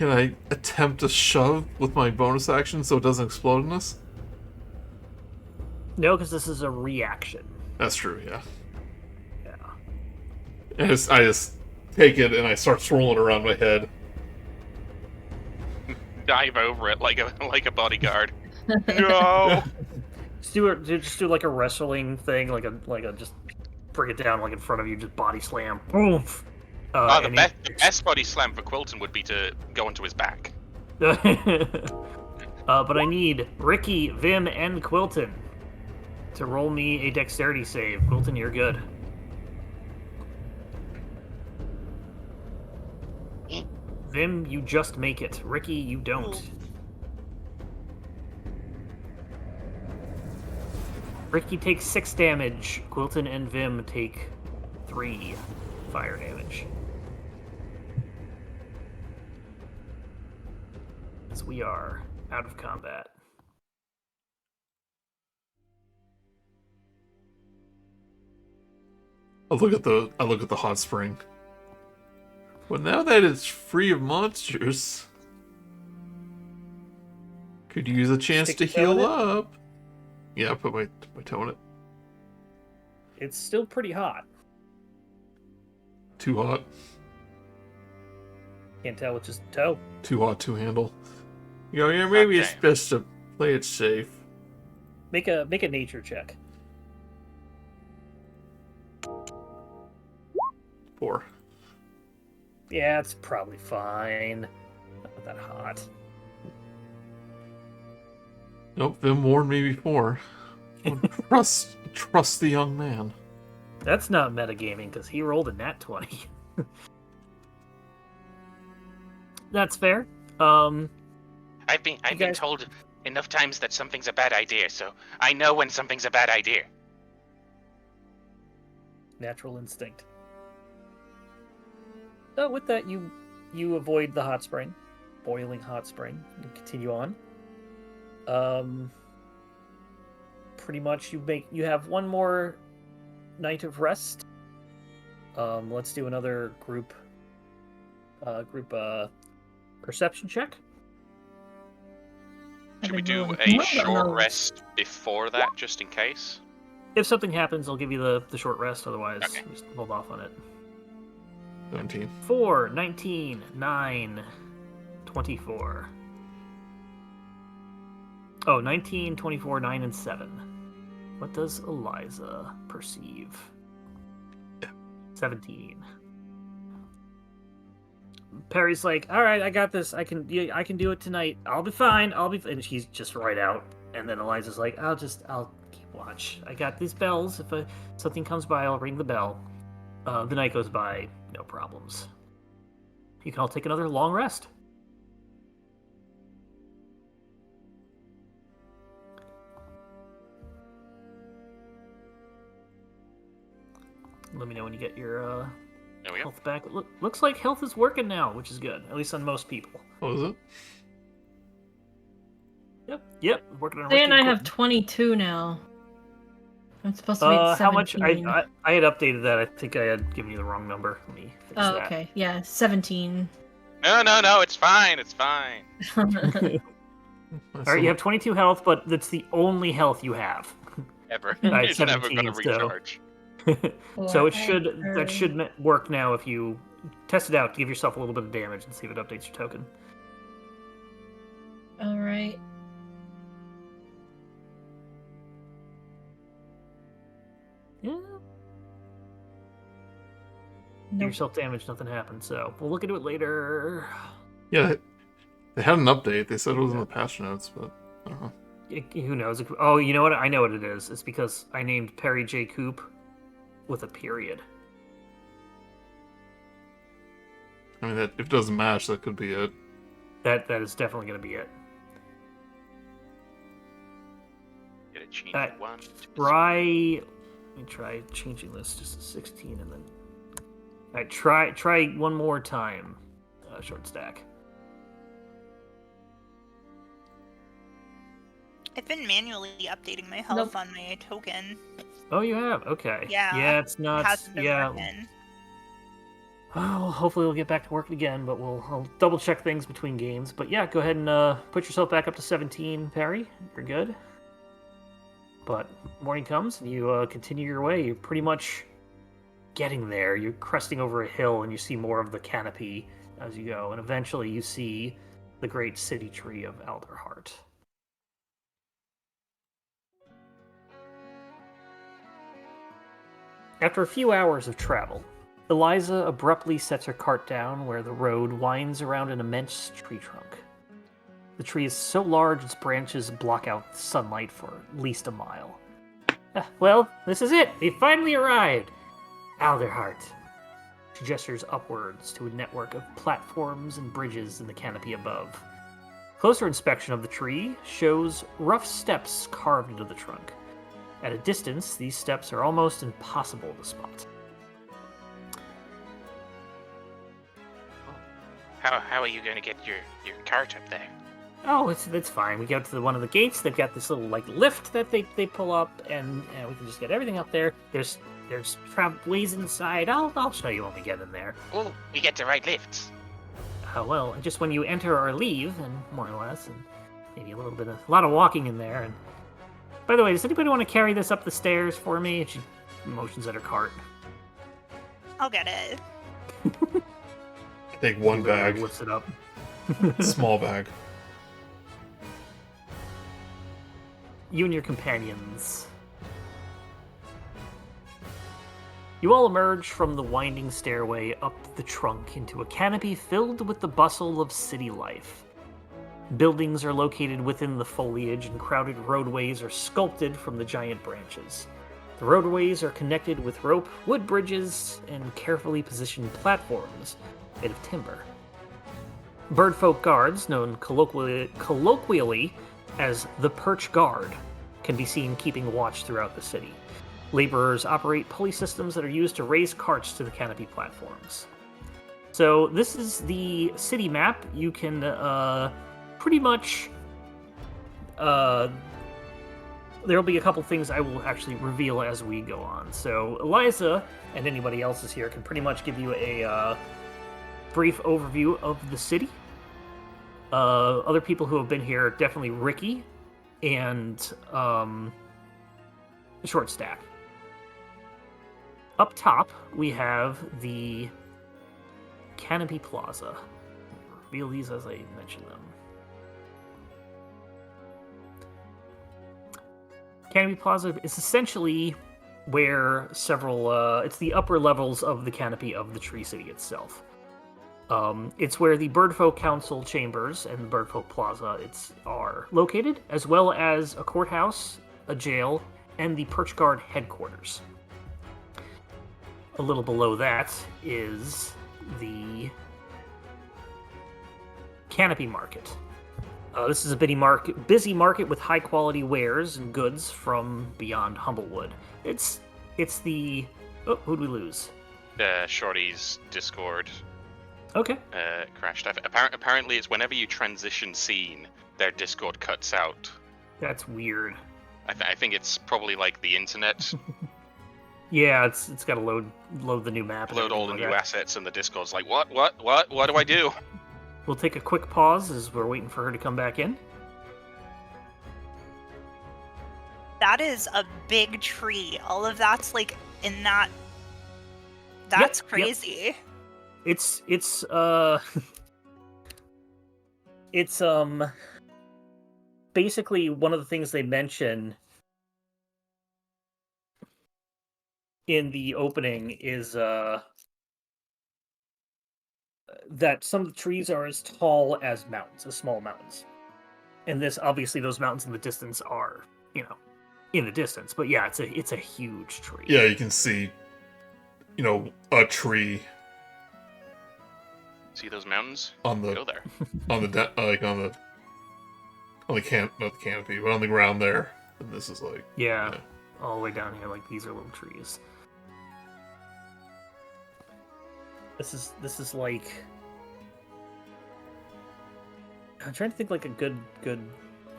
I attempt a shove with my bonus action so it doesn't explode in us? No, because this is a reaction. That's true, yeah. Yeah. And I just take it and I start swirling around my head. Dive over it like a bodyguard. No. Just do like a wrestling thing, like a just bring it down like in front of you, just body slam. Boom. The best body slam for Quilton would be to go into his back. But I need Rikki, Vim, and Quilton to roll me a dexterity save. Quilton, you're good. Vim, you just make it. Rikki, you don't. Rikki takes 6 damage. Quilton and Vim take 3 fire damage. As we are out of combat. I look at the hot spring. Well, now that it's free of monsters, could use a chance Stick to your toe in heal it? up. Yeah, put my toe in it. It's still pretty hot. Too hot. Can't tell which is toe. Too hot to handle. Yeah, maybe it's Okay. best to play it safe. Make a nature check. 4. Yeah, it's probably fine. Not that hot. Nope, Vim warned me before. Trust the young man. That's not metagaming because he rolled a nat 20. That's fair. I've been guys- told enough times that something's a bad idea, so I know when something's a bad idea. Natural instinct. So with that, you avoid the hot spring, boiling hot spring, and continue on. Pretty much you have one more night of rest. Let's do another group perception check. Should we do I've a been short rolling rest before that, just in case? If something happens, I'll give you the short rest. Otherwise, Okay. just hold off on it. 17. 4, 19, 9, 24. Oh, 19, 24, 9, and 7. What does Eliza perceive? 17. Perry's like, all right, I got this. I can do it tonight. I'll be fine. And she's just right out. And then Eliza's like, I'll keep watch. I got these bells. If something comes by, I'll ring the bell. The night goes by, no problems. You can all take another long rest. Let me know when you get your There we go. health back. Looks like health is working now, which is good. At least on most people. What was it? Yep. Working on. Say and I Rikki have Quilton. 22 now. I'm supposed to be at 17. How much? I had updated that. I think I had given you the wrong number. Let me fix Oh, that. okay. Yeah, 17. No, it's fine, it's fine. All right, you have 22 health, but that's the only health you have. Ever. I It's had never 17, gonna so- recharge. So that should work now if you test it out. Give yourself a little bit of damage and see if it updates your token. All right. Yeah. Give Nope. yourself damage, nothing happened. So we'll look into it later. Yeah, they had an update. They said it was in the patch notes, but I don't know. Who knows? Oh, you know what? I know what it is. It's because I named Perry J. Coop with a period. I mean, if it doesn't match, that could be it. That is definitely going to be it. Get it changed Alright. one. Try Let me try changing this just to 16 and then... Alright, try one more time, ShortStack. I've been manually updating my health on my token. Oh, you have? Okay. Yeah. Yeah, it's not... It hasn't been yeah. working. Well, hopefully we'll get back to work again, but I'll double check things between games. But yeah, go ahead and put yourself back up to 17, Perry. You're good. But morning comes and you continue your way. You're pretty much getting there. You're cresting over a hill and you see more of the canopy as you go. And eventually you see the great city tree of Alderheart. After a few hours of travel, Eliza abruptly sets her cart down where the road winds around an immense tree trunk. The tree is so large its branches block out sunlight for at least a mile. Well, this is it! We finally arrived! Alderheart. She gestures upwards to a network of platforms and bridges in the canopy above. Closer inspection of the tree shows rough steps carved into the trunk. At a distance, these steps are almost impossible to spot. How are you going to get your cart up there? Oh, it's fine. We go to one of the gates. They've got this little lift that they pull up, and we can just get everything up there. There's ways inside. I'll show you when we get in there. Oh, we get the right lifts. Well, just when you enter or leave, and more or less, and maybe a lot of walking in there. And by the way, does anybody want to carry this up the stairs for me? She motions at her cart. I'll get it. Take one bag. Lifts it up. Small bag. You and your companions. You all emerge from the winding stairway up the trunk into a canopy filled with the bustle of city life. Buildings are located within the foliage, and crowded roadways are sculpted from the giant branches. The roadways are connected with rope, wood bridges, and carefully positioned platforms made of timber. Birdfolk guards, known colloquially as the Perch Guard, can be seen keeping watch throughout the city. Laborers operate pulley systems that are used to raise carts to the canopy platforms. So this is the city map. You can pretty much... there'll be a couple things I will actually reveal as we go on. So Eliza and anybody else is here can pretty much give you a brief overview of the city. Other people who have been here, definitely Rikki and ShortStack. Up top, we have the Canopy Plaza. I'll reveal these as I mention them. Canopy Plaza is essentially where several... it's the upper levels of the canopy of the Tree City itself. It's where the Birdfolk Council chambers and the Birdfolk Plaza are located, as well as a courthouse, a jail, and the Perch Guard headquarters. A little below that is the Canopy Market. This is a busy market with high-quality wares and goods from beyond Humblewood. It's the... Oh, who'd we lose? Shorty's Discord Okay. crashed. Apparently, it's whenever you transition scene, their Discord cuts out. That's weird. I think it's probably like the internet. Yeah, it's got to load the new map. and Load all the everything new like assets, and the Discord's like, what do I do? that. We'll take a quick pause as we're waiting for her to come back in. That is a big tree. All of that's like in that. That's Yep. crazy. It's basically one of the things they mention in the opening is that some of the trees are as tall as mountains, as small mountains. And this, obviously, those mountains in the distance are, in the distance. But yeah, it's a huge tree. Yeah, you can see, a tree See those mountains? on the Go there. on the not the canopy, but on the ground there. And this is like Yeah. all the way down here. Like these are little trees. This is like. I'm trying to think like a good.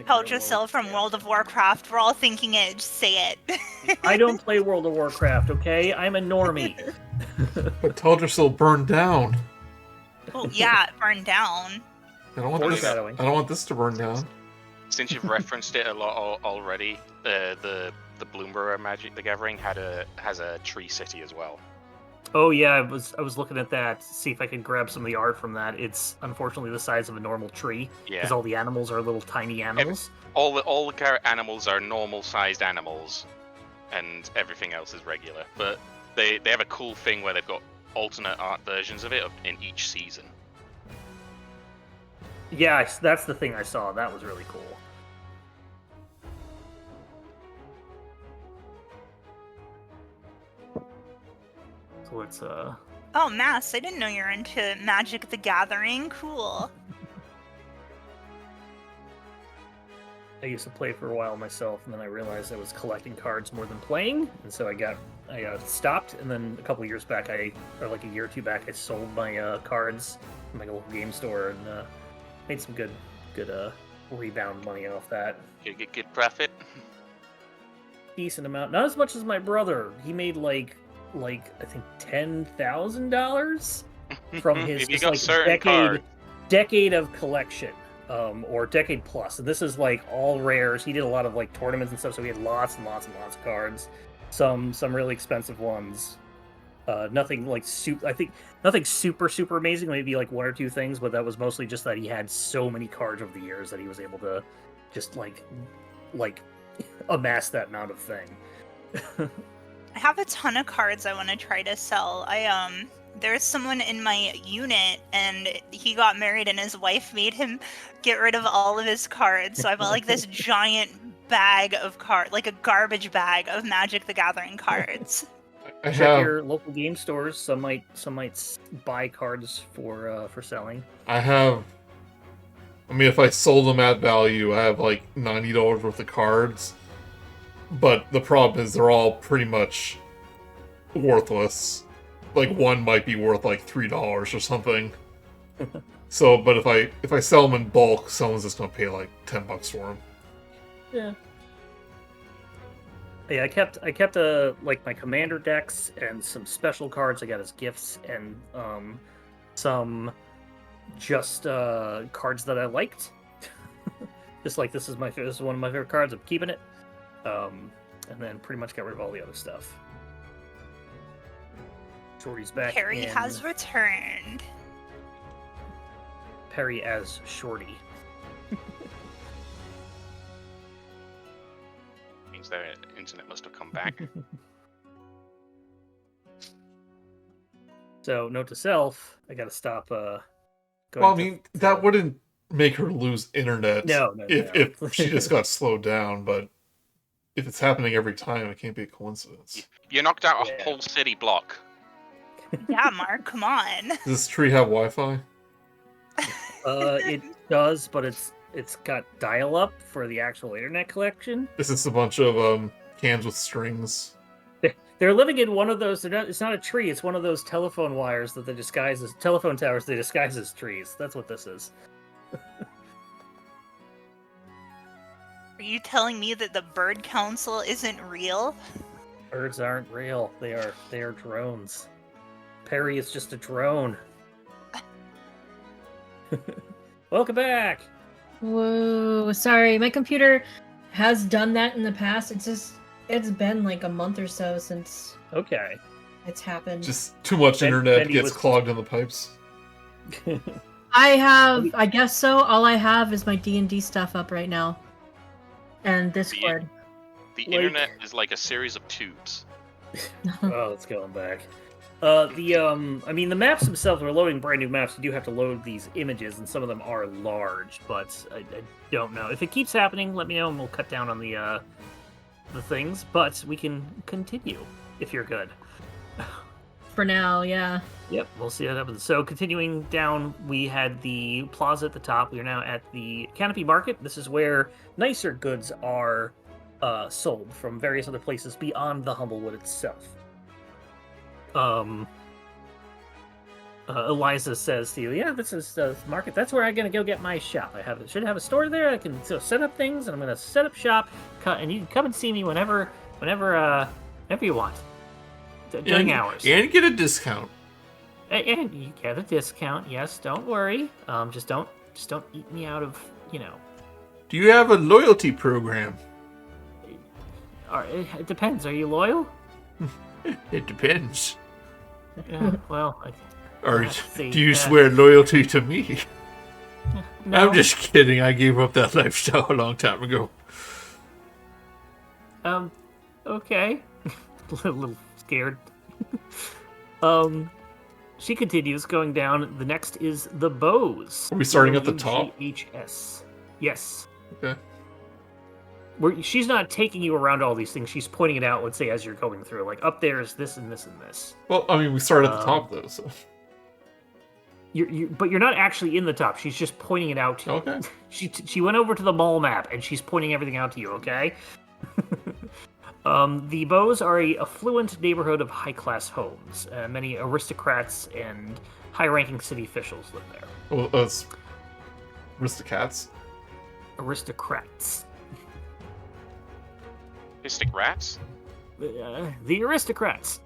Held yourself from World of Warcraft. We're all thinking it. Just say it. I don't play World of Warcraft, okay? I'm a normie. But Teldrassil burned down. Well, yeah, it burned down. I don't want this to burn down. Since you've referenced it a lot already, the Bloomberg Magic the Gathering has a tree city as well. Oh yeah, I was looking at that to see if I could grab some of the art from that. It's unfortunately the size of a normal tree because all the animals are little tiny animals. All the animals are normal sized animals, and everything else is regular. But they have a cool thing where they've got alternate art versions of it in each season. Yeah, that's the thing I saw. That was really cool. So it's Oh, Mass, I didn't know you're into Magic the Gathering. Cool. I used to play for a while myself, and then I realized I was collecting cards more than playing, and so I got stopped. And then a couple years back, or like a year or two back, I sold my cards in my local game store and made some good rebound money off that. You get good profit. Decent amount, not as much as my brother. He made like I think $10,000 from his just, like, decade of collection. Or decade plus. And this is like all rares. He did a lot of like tournaments and stuff, so he had lots and lots and lots of cards. Some really expensive ones. Nothing like nothing super amazing. Maybe like one or two things, but that was mostly just that he had so many cards over the years that he was able to just like amass that amount of thing. I have a ton of cards I want to try to sell. There's someone in my unit, and he got married, and his wife made him get rid of all of his cards. So I bought like this giant bag of cards, like a garbage bag of Magic the Gathering cards. Check your local game stores. Some might buy cards for selling. I mean, if I sold them at value, I have like $90 worth of cards. But the problem is they're all pretty much worthless. Like one might be worth like $3 or something. So, but if I sell them in bulk, someone's just gonna pay like $10 for them. Yeah. Yeah, I kept like my commander decks and some special cards I got as gifts, and some just cards that I liked. Just like this is one of my favorite cards. I'm keeping it. And then pretty much got rid of all the other stuff. Shorty's back. Perry has returned. Perry as Shorty. Means their internet must have come back. So, note to self, I gotta stop going. Well, I mean, that wouldn't make her lose internet if she just got slowed down, but if it's happening every time, it can't be a coincidence. You knocked out a whole city block. Yeah, Mark, come on. Does this tree have Wi-Fi? It does, but it's got dial-up for the actual internet connection. This is a bunch of cans with strings. They're living in one of those. It's not a tree. It's one of those telephone wires that they disguise as telephone towers. They disguise as trees. That's what this is. Are you telling me that the Bird Council isn't real? Birds aren't real. They are drones. Perry is just a drone. Welcome back. Whoa, sorry, my computer has done that in the past. It's been like a month or so since it's happened. Just too much internet gets clogged in the pipes. I guess so. All I have is my D&D stuff up right now. And Discord. The internet is like a series of tubes. Oh, it's going back. I mean, the maps themselves, we're loading brand new maps. You do have to load these images, and some of them are large, but I don't know. If it keeps happening, let me know, and we'll cut down on the things. But we can continue if you're good. For now, yeah. Yep, we'll see what happens. So, continuing down, we had the plaza at the top. We are now at the Canopy Market. This is where nicer goods are sold from various other places beyond the Humblewood itself. Eliza says to you, "Yeah, this is the market. That's where I'm gonna go get my shop. Should have a store there. I can set up things, and I'm gonna set up shop. And you can come and see me whenever you want during hours. And get a discount. And you get a discount. Yes, don't worry. Just don't eat me out of Do you have a loyalty program? It depends. Are you loyal? It depends. Yeah, well, Or see, do you swear loyalty to me? no. I'm just kidding. I gave up that lifestyle a long time ago. Okay. a little scared. She continues going down. The next is the bows. Are we starting at the top? HS. Yes. Okay. She's not taking you around all these things. She's pointing it out, let's say, as you're going through. Like, up there is this and this and this. Well, I mean, we started at the top, though, so... But you're not actually in the top. She's just pointing it out to you. Okay. She went over to the mall map, and she's pointing everything out to you, okay? The Bows are a affluent neighborhood of high-class homes. Many aristocrats and high-ranking city officials live there. Well, that's... Aristocats? Aristocrats. Mystic rats? The aristocrats.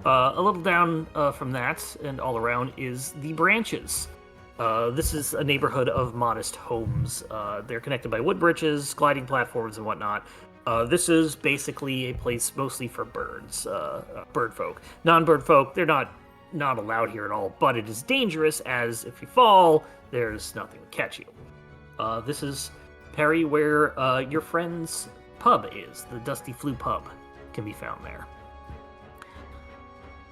A little down from that and all around is the Branches. This is a neighborhood of modest homes. They're connected by wood bridges, gliding platforms, and whatnot. This is basically a place mostly for birds, bird folk. Non-bird folk, they're not allowed here at all, but it is dangerous as if you fall, there's nothing to catch you. This is Perry, where your friend's pub is. The Dusty Flue pub can be found there.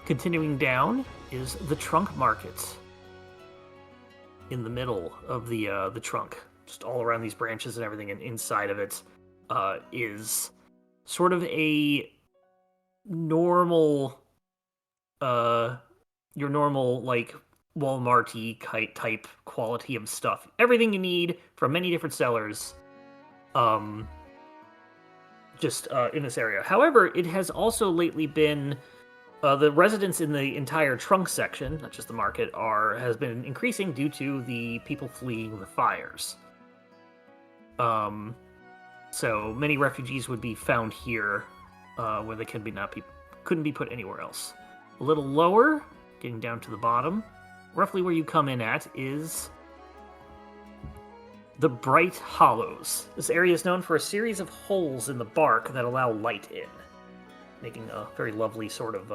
Continuing down is the Trunk Market. In the middle of the trunk, just all around these branches and everything, and inside of it is sort of a normal, your normal, like, Walmart-y type quality of stuff. Everything you need from many different sellers, just in this area. However, it has also lately been... the residents in the entire trunk section, not just the market, has been increasing due to the people fleeing the fires. So many refugees would be found here, where they couldn't be put anywhere else. A little lower, getting down to the bottom, roughly where you come in at, is the Bright Hollows. This area is known for a series of holes in the bark that allow light in, making a very lovely sort of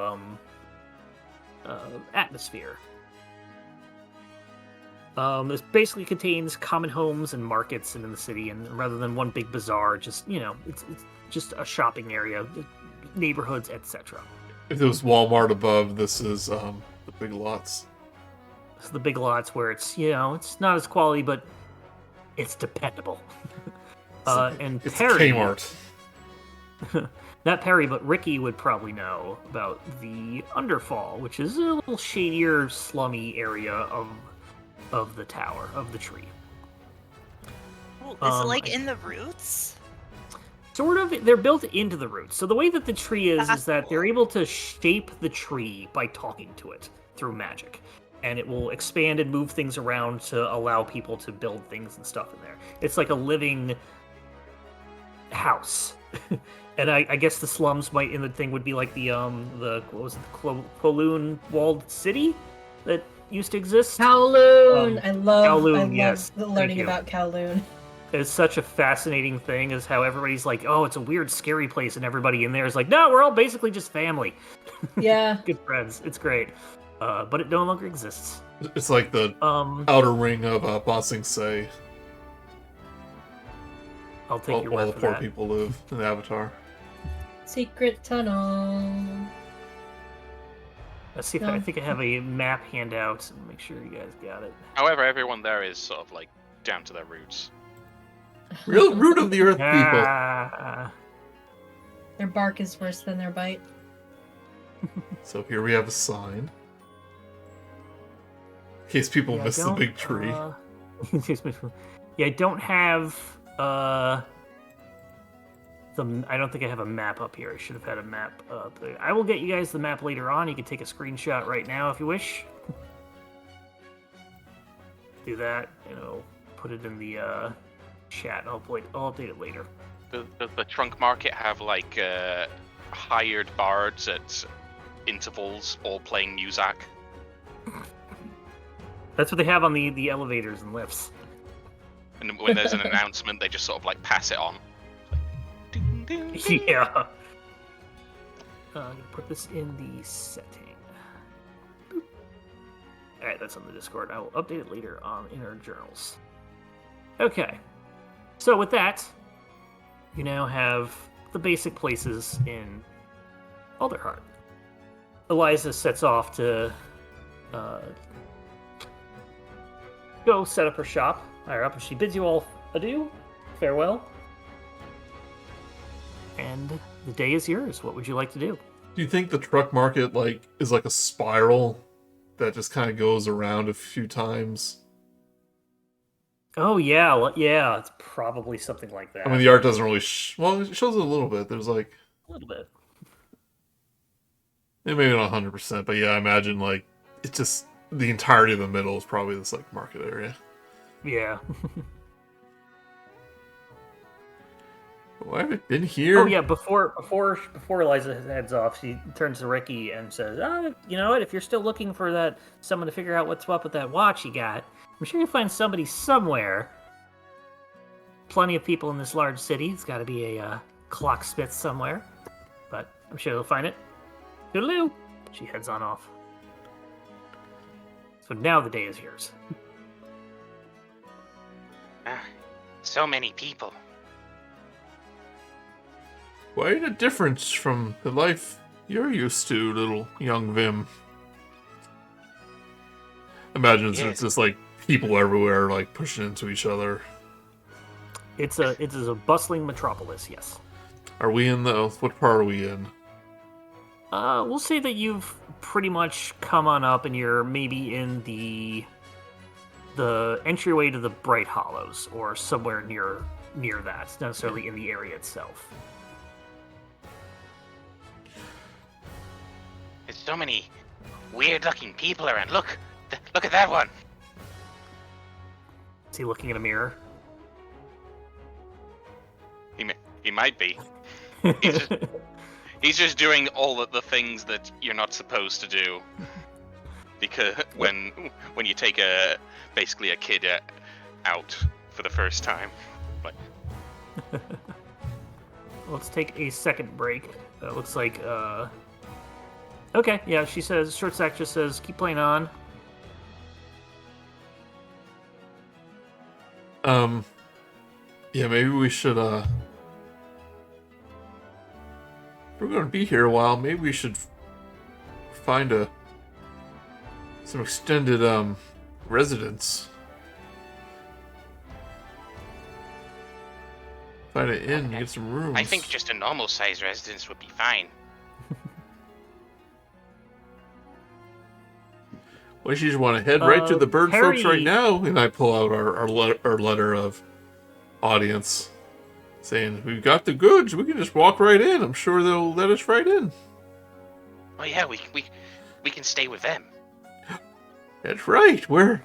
atmosphere. This basically contains common homes and markets in the city, and rather than one big bazaar, just it's just a shopping area, neighborhoods, etc. If there was Walmart above, this is the Big Lots. This is the Big Lots, where it's it's not as quality, but it's dependable. And It's Perry, Kmart. not Perry, but Rikki would probably know about the Underfall, which is a little shadier, slummy area of the tower, of the tree. Is it like in the roots? Sort of. They're built into the roots. So the way that the tree is that they're able to shape the tree by talking to it through magic. And it will expand and move things around to allow people to build things and stuff in there. It's like a living house. And I guess the slums in the thing would be like the Kowloon walled city that used to exist. Kowloon! I love yes. learning about Kowloon. It's such a fascinating thing is how everybody's like, oh, it's a weird, scary place, and everybody in there is like, no, we're all basically just family. Yeah. Good friends. It's great. But it no longer exists. It's like the outer ring of Ba Sing Se. I'll take your word while the for poor that. people live in Avatar. Secret tunnel. Let's see if I think I have a map handout. Make sure you guys got it. However, everyone there is sort of like down to their roots. Real root of the earth people. Ah, Their bark is worse than their bite. So here we have a sign. In case people miss the big tree. yeah, I don't have I don't think I have a map up here. I should have had a map up there. I will get you guys the map later on. You can take a screenshot right now if you wish. Do that, and I'll put it in the chat. I'll update it later. Does the trunk market have like hired bards at intervals all playing music? That's what they have on the elevators and lifts. And when there's an announcement, they just sort of like pass it on. Ding, ding, ding. Yeah. I'm gonna put this in the setting. Boop. All right, that's on the Discord. I will update it later on in our journals. Okay. So with that, you now have the basic places in Alderheart. Eliza sets off to go set up her shop higher up, and she bids you all adieu, farewell, and the day is yours. What would you like to do? Do you think the truck market is like a spiral that just kind of goes around a few times? Oh yeah, yeah, it's probably something like that. I mean, the art doesn't really well, it shows it a little bit. There's like a little bit. Maybe not 100%, but yeah, I imagine it's just the entirety of the middle is probably this market area. Yeah. Why have it been here? Oh yeah, before Eliza heads off, she turns to Rikki and says, you know what, if you're still looking for someone to figure out what's up with that watch you got, I'm sure you'll find somebody somewhere. Plenty of people in this large city. It's got to be a clocksmith somewhere. But I'm sure they'll find it. Toodaloo! She heads on off. So now the day is yours. So many people. Quite a difference from the life you're used to, little young Vim. Imagine it's just people everywhere, pushing into each other. It is a bustling metropolis, yes. Are we in what part are we in? We'll say that you've pretty much come on up, and you're maybe in the entryway to the Bright Hollows, or somewhere near that, not necessarily in the area itself. There's so many weird-looking people around. Look at that one. Is he looking in a mirror? He might be. He's just doing all of the things that you're not supposed to do. Because when you take basically a kid out for the first time, Let's take a second break. Looks like okay, yeah. She says ShortStack just says keep playing on. Yeah, maybe we should if we're gonna be here a while, maybe we should find some extended residence. Find an inn, get some rooms. I think just a normal size residence would be fine. Well, you just want to head right to the bird Harry... folks right now, and I pull out our letter of audience, saying we've got the goods. We can just walk right in. I'm sure they'll let us right in. Oh yeah, we can stay with them. That's right. We're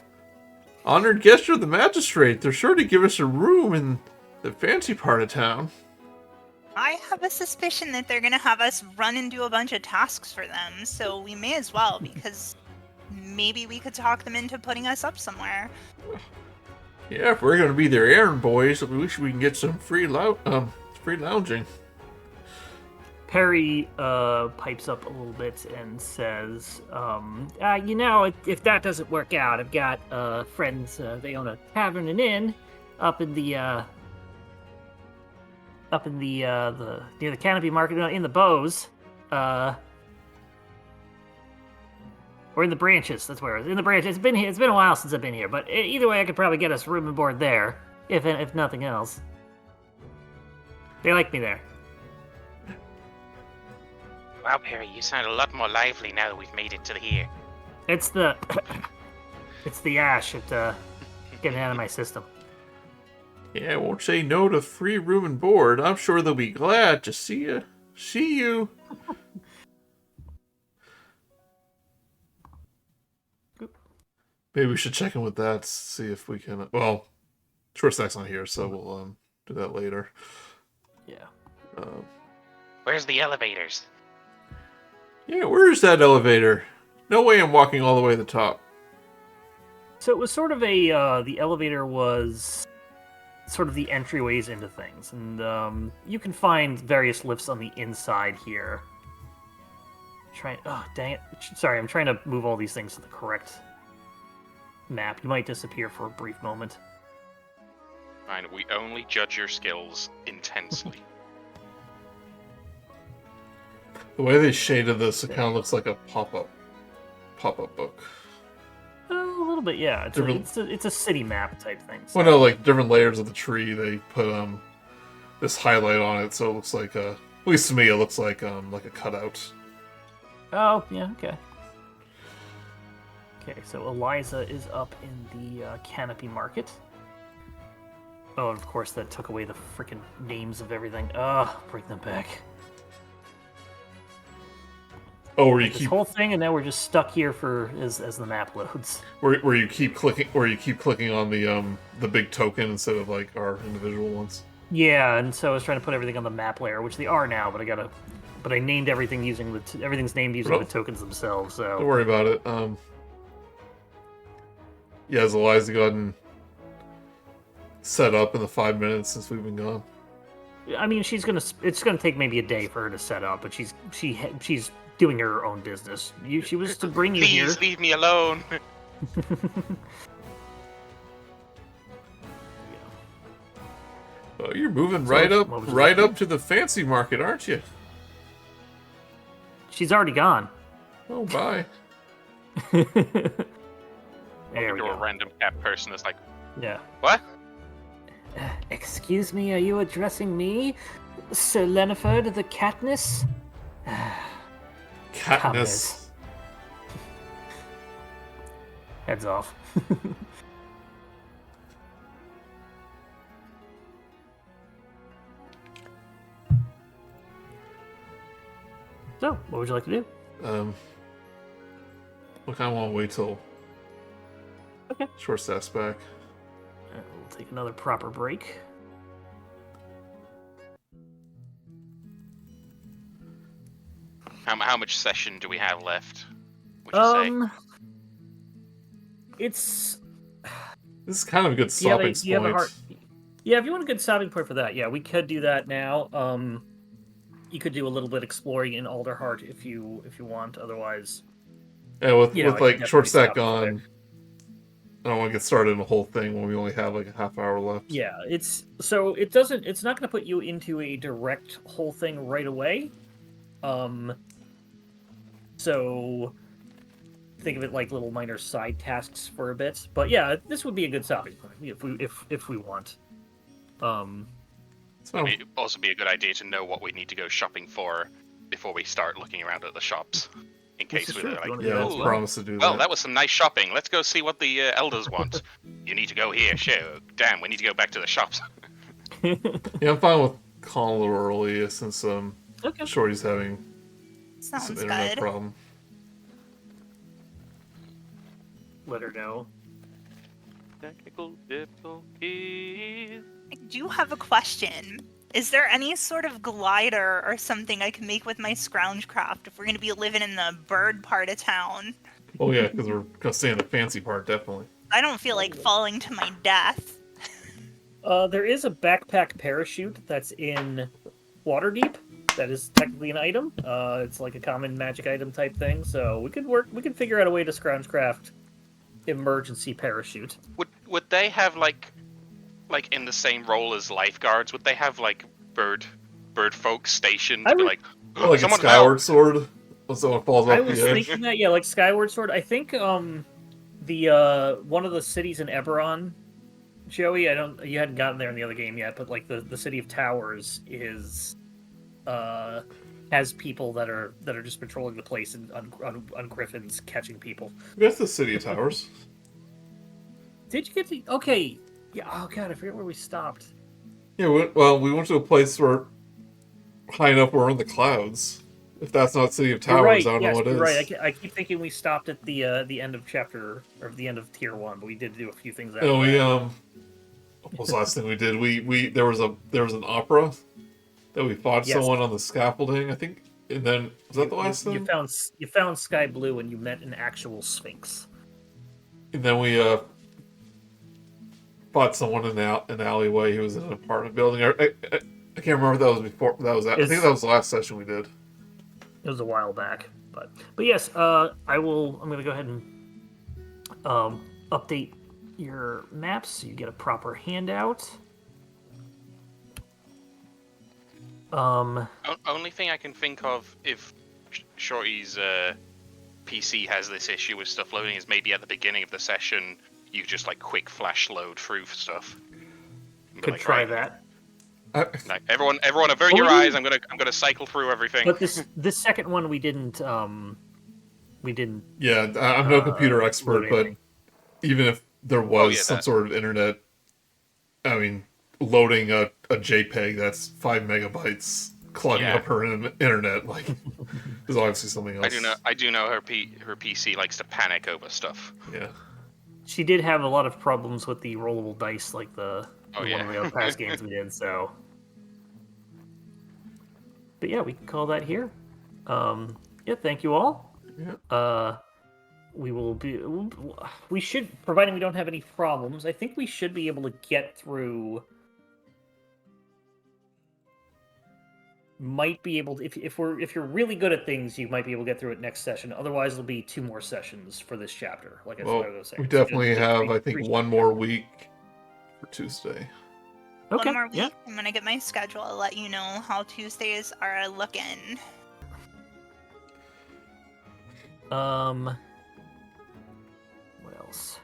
honored guests of the magistrate. They're sure to give us a room in the fancy part of town. I have a suspicion that they're gonna have us run and do a bunch of tasks for them, so we may as well, because maybe we could talk them into putting us up somewhere. Yeah, if we're gonna be their errand boys, at least we can get some free lounging. Perry pipes up a little bit and says, you know, if that doesn't work out, I've got friends. They own a tavern and inn up in the near the Canopy Market, in the Bows, or in the Branches. That's where it is. In the Branches. It's been a while since I've been here, but either way, I could probably get us room and board there, if nothing else. They like me there. Wow, Perry, you sound a lot more lively now that we've made it to here. It's the ash. Getting out of my system. Yeah, I won't say no to free room and board. I'm sure they'll be glad to see you. See you. Maybe we should check in with that, see if we can... Well, ShortStack's not here, so we'll do that later. Yeah. Where's the elevators? Yeah, where's that elevator? No way I'm walking all the way to the top. So it was sort of a, the elevator was sort of the entryways into things, and you can find various lifts on the inside here. Oh, dang it. Sorry, I'm trying to move all these things to the correct map. You might disappear for a brief moment. Fine, we only judge your skills intensely. The way they shaded this, it kind of looks like a pop-up book. A little bit, yeah. It's a city map type thing. So. Well, no, like different layers of the tree. They put this highlight on it, so it looks like at least to me, it looks like a cutout. Oh, yeah, okay. Okay, so Eliza is up in the Canopy Market. Oh, and of course that took away the freaking names of everything. Bring them back. Oh, where you this keep whole thing, and now we're just stuck here for as the map loads. Where you keep clicking on the big token instead of like our individual ones. Yeah, and so I was trying to put everything on the map layer, which they are now, but I named everything using everything's named using the tokens themselves. So don't worry about it. Yeah, has Eliza gotten set up in the 5 minutes since we've been gone? I mean, it's gonna take maybe a day for her to set up, but she's doing her own business. She was to bring you here. Please leave me alone. Oh, you're moving right up to the fancy market, aren't you? She's already gone. Oh, bye. There we go. A random cat person that's like, yeah. What? Excuse me, are you addressing me, Sir Leniford the Katniss? Katniss. Heads off. So, what would you like to do? Look, I want to wait till Okay. ShortStack's back. We'll take another proper break. how much session do we have left? Would you say? It's This is kind of a good stopping point. Yeah, if you want a good stopping point for that, yeah, we could do that now. You could do a little bit exploring in Alderheart if you want. Otherwise, Yeah, with like ShortStack ShortStack gone, I don't want to get started in the whole thing when we only have like a half hour left. Yeah, it's not going to put you into a direct whole thing right away. So think of it like little minor side tasks for a bit. But yeah, this would be a good stopping point if we want. So, It'd also be a good idea to know what we need to go shopping for before we start looking around at the shops. In case we're like, yeah, let's promise to do that. well, that was some nice shopping. Let's go see what the elders want. You need to go here. Sure. Damn, we need to go back to the shops. Yeah, I'm fine with calling a little early since Okay. Shorty's having some Sounds internet good. problem. Let her know. Technical difficulties. I do have a question. Is there any sort of glider or something I can make with my Scroungecraft if we're going to be living in the bird part of town? Oh yeah, because we're gonna stay in the fancy part, definitely. I don't feel like falling to my death. There is a backpack parachute that's in Waterdeep. That is technically an item. It's like a common magic item type thing. So we could figure out a way to Scroungecraft emergency parachute. Would they have like in the same role as lifeguards? Would they have like bird folk stationed to be like, Oh, like a someone Skyward Sword when someone falls I off was the edge. thinking that, yeah, like Skyward Sword. I think the one of the cities in Eberron, Joey, you hadn't gotten there in the other game yet, but like the city of Towers is has people that are just patrolling the place and on griffins catching people. That's the City of Towers. Did you get the okay? Yeah. Oh god, I forget where we stopped. Yeah, we went to a place where high enough we're in the clouds. If that's not City of You're Towers, right. I don't know Yes, what is. you're right. I keep thinking we stopped at the end of chapter or the end of tier 1, but we did do a few things after No, we that. what was the last thing we did? We there was an opera that we fought Yes. someone on the scaffolding, I think. And then was that the last thing? You found Sky Blue and you met an actual Sphinx. And then we fought someone in an alleyway who was in an apartment building. I can't remember if that was before. I think that was the last session we did. It was a while back, but yes, I'm gonna go ahead and update your maps so you get a proper handout. Only thing I can think of if Shorty's PC has this issue with stuff loading is maybe at the beginning of the session you just like quick flash load through stuff. Could like, try that. Like, everyone avert your eyes. I'm gonna cycle through everything. But this second one we didn't. Yeah, I'm no computer expert, but even if there was some sort of internet, I mean, loading a JPEG that's 5 megabytes, clogging up her internet, like, there's obviously something else. I do know her PC likes to panic over stuff. Yeah. She did have a lot of problems with the rollable dice, like one of the past games we did. So, but yeah, we can call that here. Yeah, thank you all. Yeah. We should, providing we don't have any problems, I think we should be able to get through. Might be able to, if you're really good at things, you might be able to get through it next session. Otherwise, there'll be 2 more sessions for this chapter. Like I was saying, we definitely have, I think, 1 more week for Tuesday. Okay. 1 more week. Yeah. I'm gonna get my schedule. I'll let you know how Tuesdays are looking. What else?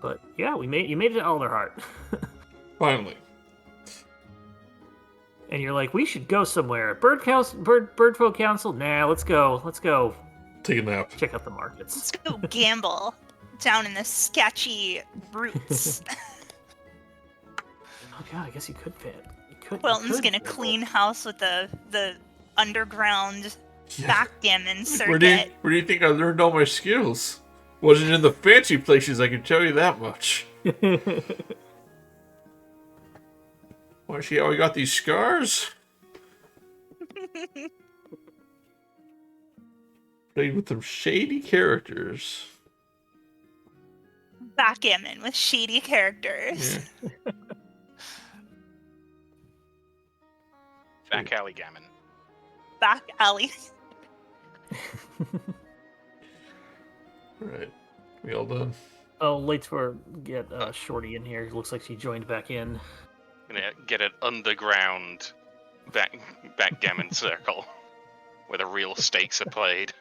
But yeah, you made it to Alderheart. Finally. And you're like, we should go somewhere. Birdfolk Council? Nah, let's go. Take a nap. Check out the markets. Let's go gamble down in the sketchy roots. Oh god, I guess you could fit. Quilton's gonna clean house with the underground backgammon circuit. Where do you think I learned all my skills? Wasn't in the fancy places, I can tell you that much. Want to see how I got these scars? Played with some shady characters. Backgammon with shady characters. Yeah. Back alley gammon. Back alley. Alright. We all done? Oh, wait for get Shorty in here. Looks like she joined back in. Gonna get an underground backgammon circle where the real stakes are played.